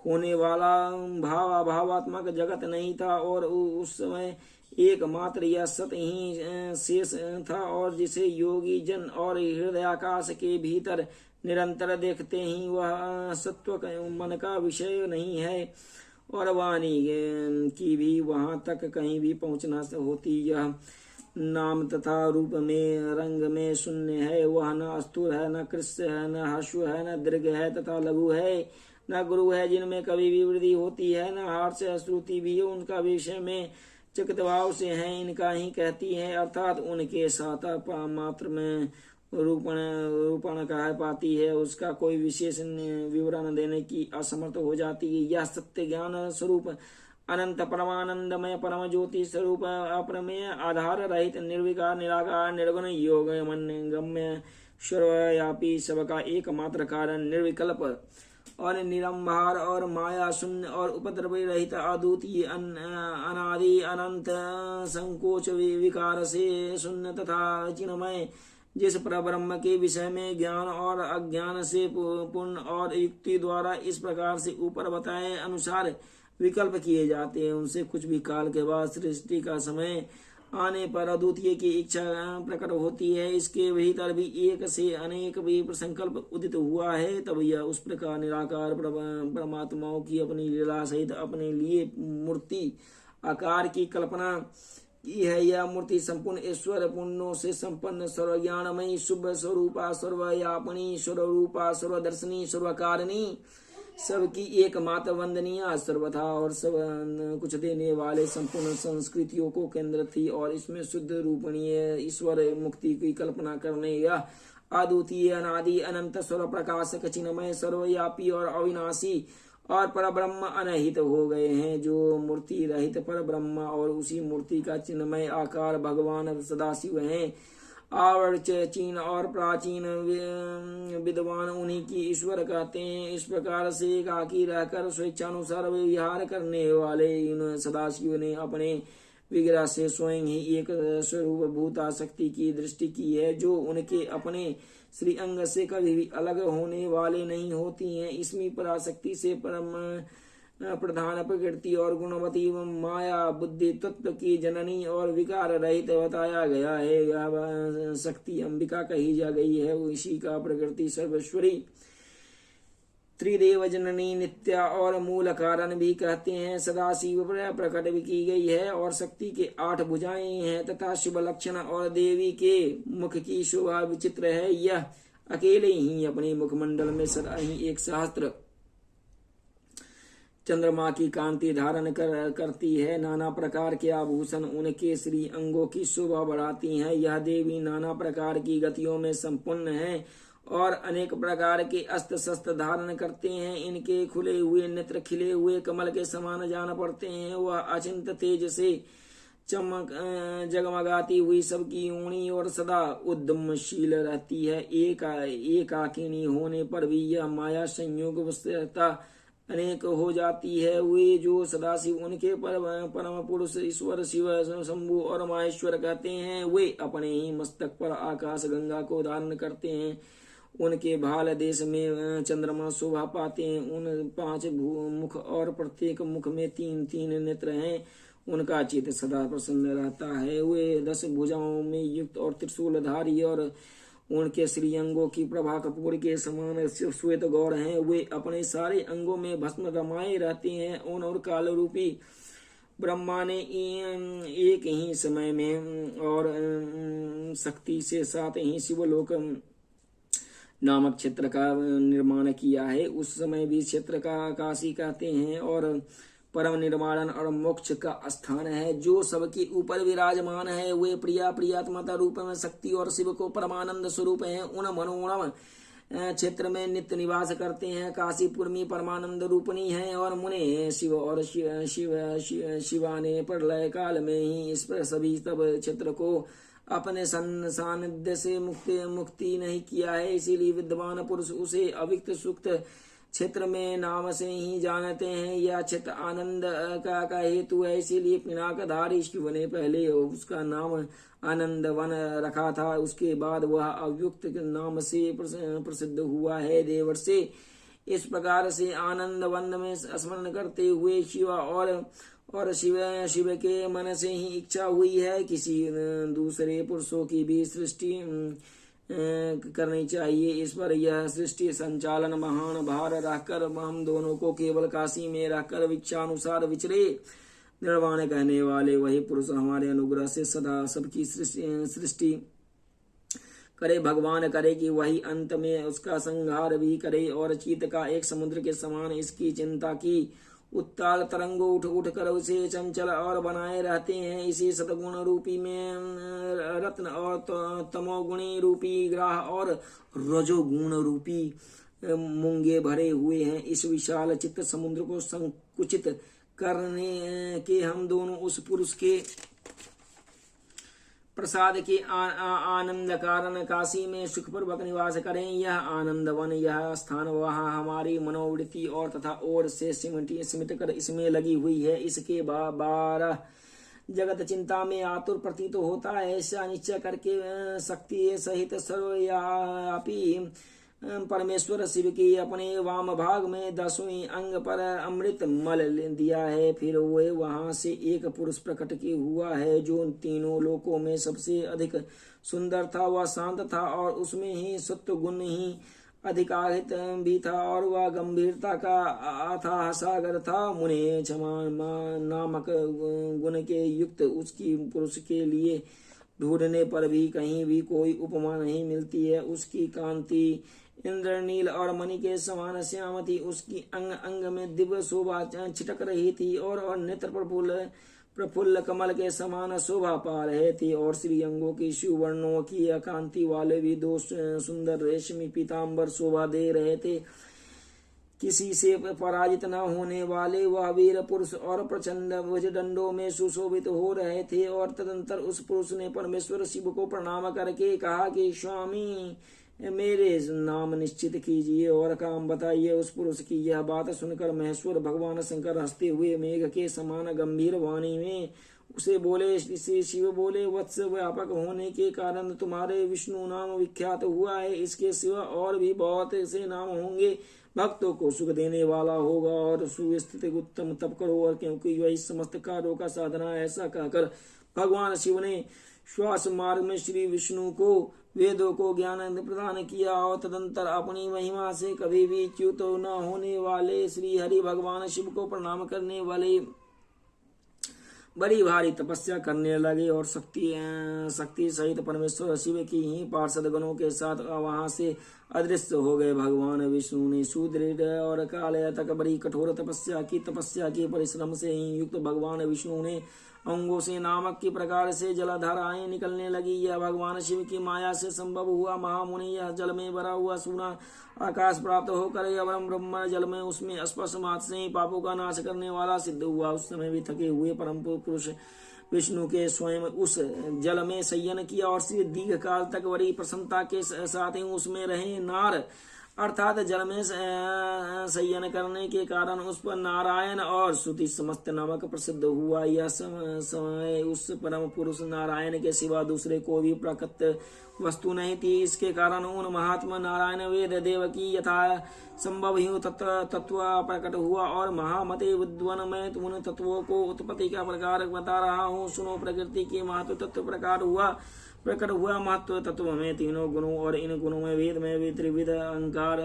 होने वाला भावात्मक जगत नहीं था और उस समय एकमात्र यह सत ही शेष था और जिसे योगी जन और हृदयाकाश के भीतर निरंतर देखते ही वह सत्व मन का विषय नहीं है और वाणी की भी वहां तक कहीं भी पहुंचना होती। यह नाम तथा रूप में रंग में शून्य है। वह न स्थूल है, न कृष्ण है, न हर्षु है, न दीर्घ है तथा लघु है, न गुरु है जिनमें कभी भी वृद्धि होती है, न हर्ष श्रुति भी उनका विषय में चकित भाव से है इनका ही कहती है अर्थात उनके साथ मात्र में रूपण कह पाती है। उसका कोई विशेष विवरण देने की असमर्थ हो जाती है। यह सत्य ज्ञान स्वरूप अनंत परमानंदमय परम ज्योति स्वरूप अप्रमेय आधार रहित निर्विकार निराकार निर्गुण योग गम्य सर्वव्यापी सबका एकमात्र कारण निर्विकल्प और निरंभार और माया शून्य और उपद्रव रहित अद्वितीय अनादि अनंत संकोच विकार से शून्य तथा चिन्मय जिस परब्रह्म के विषय में ज्ञान और अज्ञान से पूर्ण और युक्ति द्वारा इस प्रकार से ऊपर बताए अनुसार विकल्प किए जाते हैं उनसे कुछ भी काल के बाद सृष्टि का समय आने पर अद्वितीय की इच्छा प्रकट होती है। इसके भीतर भी एक से अनेक भी संकल्प उदित हुआ है। तब यह उस प्रकार निराकार परमात्माओं की अपनी लीला सहित अपने लिए मूर्ति आकार की कल्पना की है। यह मूर्ति संपूर्ण ईश्वर पुण्यों से संपन्न सर्वज्ञानमयी शुभ स्वरूपा सर्वयापनी सर्वरूपा सर्वदर्शनी सर्वकारिणी सबकी एकमात्र वंदनीय सर्वथा और सब कुछ देने वाले संपूर्ण संस्कृतियों को केंद्र थी और इसमें शुद्ध रूपणीय ईश्वर मुक्ति की कल्पना करने यह अद्वितीय अनादि अनंत सर्व प्रकाशक चिन्मय सर्वव्यापी और अविनाशी और परब्रह्म अनहित हो गए हैं। जो मूर्ति रहित परब्रह्म और उसी मूर्ति का चिन्मय आकार भगवान सदाशिव हैं। चीन और प्राचीन विद्वान उन्हीं की ईश्वर कहते हैं। इस प्रकार से एकाकी रहकर स्वेच्छानुसार विहार करने वाले इन सदाशिव ने अपने विग्रह से स्वयं ही एक स्वरूप भूता शक्ति की दृष्टि की है, जो उनके अपने श्री अंग से कभी भी अलग होने वाले नहीं होती हैं। इसमें पराशक्ति से परम प्रधान प्रकृति और गुणवती माया बुद्धि तत्व की जननी और विकार रहित बताया गया है। यह शक्ति अंबिका कही जा गई है। इसी का प्रकृति सर्वेश्वरी त्रिदेव जननी नित्या और मूल कारण भी कहते हैं। सदाशिव प्रकट भी की गई है और शक्ति के 8 भुजाएं हैं तथा शुभ लक्षण और देवी के मुख की शोभा विचित्र है। यह अकेले ही अपने मुखमंडल में सदा ही एक सहस्त्र चंद्रमा की कांति धारण करती है। नाना प्रकार के आभूषण उनके श्री अंगों की शोभा बढ़ाती हैं। यह देवी नाना प्रकार की गतियों में संपन्न है और अनेक प्रकार के अस्त्र शस्त्र धारण करते हैं। इनके खुले हुए नेत्र खिले हुए कमल के समान जान पड़ते हैं। वह अचिंत तेज से चमक जगमगाती हुई सबकी ऊणी और सदा उद्यमशील रहती है। एकाकिनी होने पर भी यह माया संयोग वस्तुतः अनेक हो जाती है। वे जो सदाशिव उनके परम पुरुष ईश्वर शिव शंभु और माहेश्वर कहते हैं, वे अपने ही मस्तक पर आकाश गंगा को धारण करते हैं। उनके भाल देश में चंद्रमा शोभा पाते हैं। उन 5 मुख और प्रत्येक मुख में 3 नेत्र हैं। उनका चित्त सदा प्रसन्न रहता है। वे 10 भुजाओं में युक्त और त्रिशूलधारी और उनके श्री अंगों की प्रभा कपूर के समान श्वेत गौर हैं। वे अपने सारे अंगों में भस्म रमाए रहते हैं। उन और काल रूपी ब्रह्मा ने एक ही समय में और शक्ति से साथ ही शिवलोक नामक क्षेत्र का निर्माण किया है। उस समय भी क्षेत्र का काशी कहते हैं और परम निर्माण और मोक्ष का स्थान है, जो सबके ऊपर विराजमान है। वे प्रियात्मता रूप में शक्ति और शिव को परमानंद स्वरूप हैं। उन मनोरम क्षेत्र में नित्य निवास करते हैं। काशीपुर में परमानंद रूपनी है और मुने शिव और शिवा ने प्रलय काल में ही इस पर सभी तब क्षेत्र को अपने सानिध्य से मुक्ति नहीं किया है। इसीलिए विद्वान पुरुष उसे अविक्त सुक्त क्षेत्र में नाम से ही जानते हैं। यह क्षेत्र आनंद का हेतु है। इसीलिए पिनाकधारी शिव ने पहले उसका नाम आनंद वन रखा था। उसके बाद वह अव्युक्त नाम से प्रसिद्ध हुआ है। देवर्षि इस प्रकार से आनंद वन में स्मरण करते हुए शिवा और शिव के मन से ही इच्छा हुई है किसी दूसरे पुरुषों की भी सृष्टि करनी चाहिए। इस पर यह सृष्टि संचालन महान भार रहकर हम दोनों को केवल काशी में रहकर विचानुसार विचरे। निर्वाण कहने वाले वही पुरुष हमारे अनुग्रह से सदा सबकी सृष्टि करे। भगवान करे कि वही अंत में उसका संहार भी करे और चीत का एक समुद्र के समान इसकी चिंता की उत्ताल तरंगों उठ कर उसे चंचल और बनाए रहते हैं। इसी सतगुण रूपी में रत्न और तमोगुणी रूपी ग्राह और रजोगुण रूपी मूंगे भरे हुए हैं। इस विशाल चित्त समुद्र को संकुचित करने के हम दोनों उस पुरुष के प्रसाद के आनंद कारण काशी में सुखपूर्वक निवास करें। यह आनंद वन, यह स्थान वहाँ हमारी मनोवृत्ति और तथा ओर से सिमट कर इसमें लगी हुई है। इसके 12 जगत चिंता में आतुर प्रतीत होता है। ऐसा निश्चय करके शक्ति सहित सर्वव्यापी परमेश्वर शिव की अपने वाम भाग में 10वें अंग पर अमृत मल दिया है। फिर वे वहां से एक पुरुष प्रकट की हुआ है जो तीनों लोकों में सबसे अधिक सुंदर था। वह शांत था और उसमें ही सत्व गुण ही अधिकारित भी था और वह गंभीरता का अथाह सागर था। मुने क्षमा नामक गुण के युक्त उसकी पुरुष के लिए ढूंढने पर भी कहीं भी कोई उपमा नहीं मिलती है। उसकी कांति इंद्रनील और मणि के समान श्याम थी। उसकी अंग अंग में दिव्य शोभा छिटक रही थी और नेत्र प्रफुल्ल कमल के समान शोभा पा रहे थे और श्री अंगों की शिववर्णों की कांति वाले भी 2 सुंदर रेशमी पीताम्बर शोभा दे रहे थे। किसी से पराजित न होने वाले वह वीर पुरुष और प्रचंड भुजदंडों में सुशोभित हो रहे थे। और तदंतर उस पुरुष ने परमेश्वर शिव को प्रणाम करके कहा कि स्वामी, मेरे नाम निश्चित कीजिए और काम बताइए। उस पुरुष की यह बात सुनकर महेश्वर भगवान शंकर हंसते हुए मेघ के समान गंभीर वाणी में उसे बोले, श्री शिव बोले, वत्स व्यापक होने के कारण तुम्हारे विष्णु नाम विख्यात हुआ है। इसके सिवा और भी बहुत से नाम होंगे। भक्तों को सुख देने वाला होगा और सुस्थित उत्तम तप करो, और क्योंकि वही समस्त कार्यों का साधना है। ऐसा कहकर भगवान शिव ने श्वास मार्ग में श्री विष्णु को वेदों को ज्ञान प्रदान किया और तदंतर अपनी महिमा से कभी भी च्युत न होने वाले श्री हरि भगवान शिव को प्रणाम करने वाले बड़ी भारी तपस्या करने लगे और शक्ति सहित परमेश्वर शिव की ही पार्षद गणों के साथ वहां से अदृश्य हो गए। भगवान विष्णु ने सुदृढ़ और काले तक बड़ी कठोर तपस्या की परिश्रम से ही युक्त भगवान विष्णु ने अंगों से नामक की प्रकार से जलधाराएं निकलने लगी। यह भगवान शिव की माया से संभव हुआ। महामुनि, यह जल में भरा हुआ सूना आकाश प्राप्त होकर यह ब्रह्म जल में उसमें स्पर्श मात्र से ही पापों का नाश करने वाला सिद्ध हुआ। उस समय भी थके हुए परम पुरुष विष्णु के स्वयं उस जल में शयन किया और श्री दीर्घ काल तक बड़ी प्रसन्नता के साथ ही उसमें रहे। नार अर्थात जल में शयन करने के कारण उस पर नारायण और श्रुति समस्त नामक प्रसिद्ध हुआ। यह समय उस परम पुरुष नारायण के सिवा दूसरे को भी प्रकट वस्तु नहीं थी। इसके कारण उन महात्मा नारायण वेद देव की यथा संभव ही तत्व प्रकट हुआ। और महामते विद्वन, मैं उन तत्वों को उत्पत्ति का प्रकार बता रहा हूँ। सुनो, प्रकृति के महत्व तत्व प्रकट हुआ। महत्व तत्व में तीनों गुणों और इन गुणों में वेद में भी त्रिविध अहंकार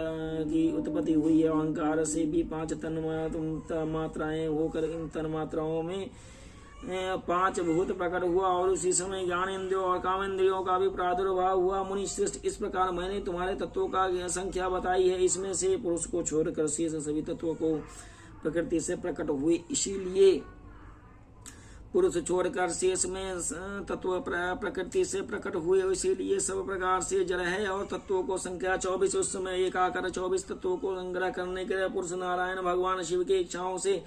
की उत्पत्ति हुई है। अहंकार से भी 5 तन मात्राएं होकर इन तन मात्राओं में 5 भूत प्रकट हुआ। और उसी समय ज्ञानेन्द्रियों और कामेंद्रियों का भी प्रादुर्भाव हुआ। मुनि श्रेष्ठ, इस प्रकार मैंने तुम्हारे तत्वों का संख्या बताई है। इसमें से पुरुष को छोड़कर शेष सभी तत्वों को प्रकृति से प्रकट हुए। इसीलिए पुरुष छोड़कर शेष में तत्व प्रकृति से प्रकट हुए, इसीलिए सब प्रकार से जड़ है। और तत्वों को संख्या 24। उस समय एक आकर 24 तत्वों को संग्रह करने के लिए पुरुष नारायण भगवान शिव की इच्छाओं से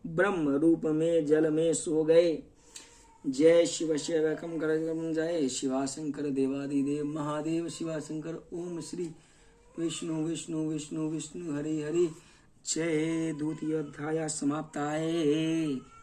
ब्रह्म रूप में जल में सो गए। जय शिव शिवकम करम, जय शिवाशंकर देवादिदेव महादेव शिवाशंकर। ओम श्री विष्णु विष्णु विष्णु विष्णु हरि हरि। जय। द्वितीय अध्याय समाप्त है।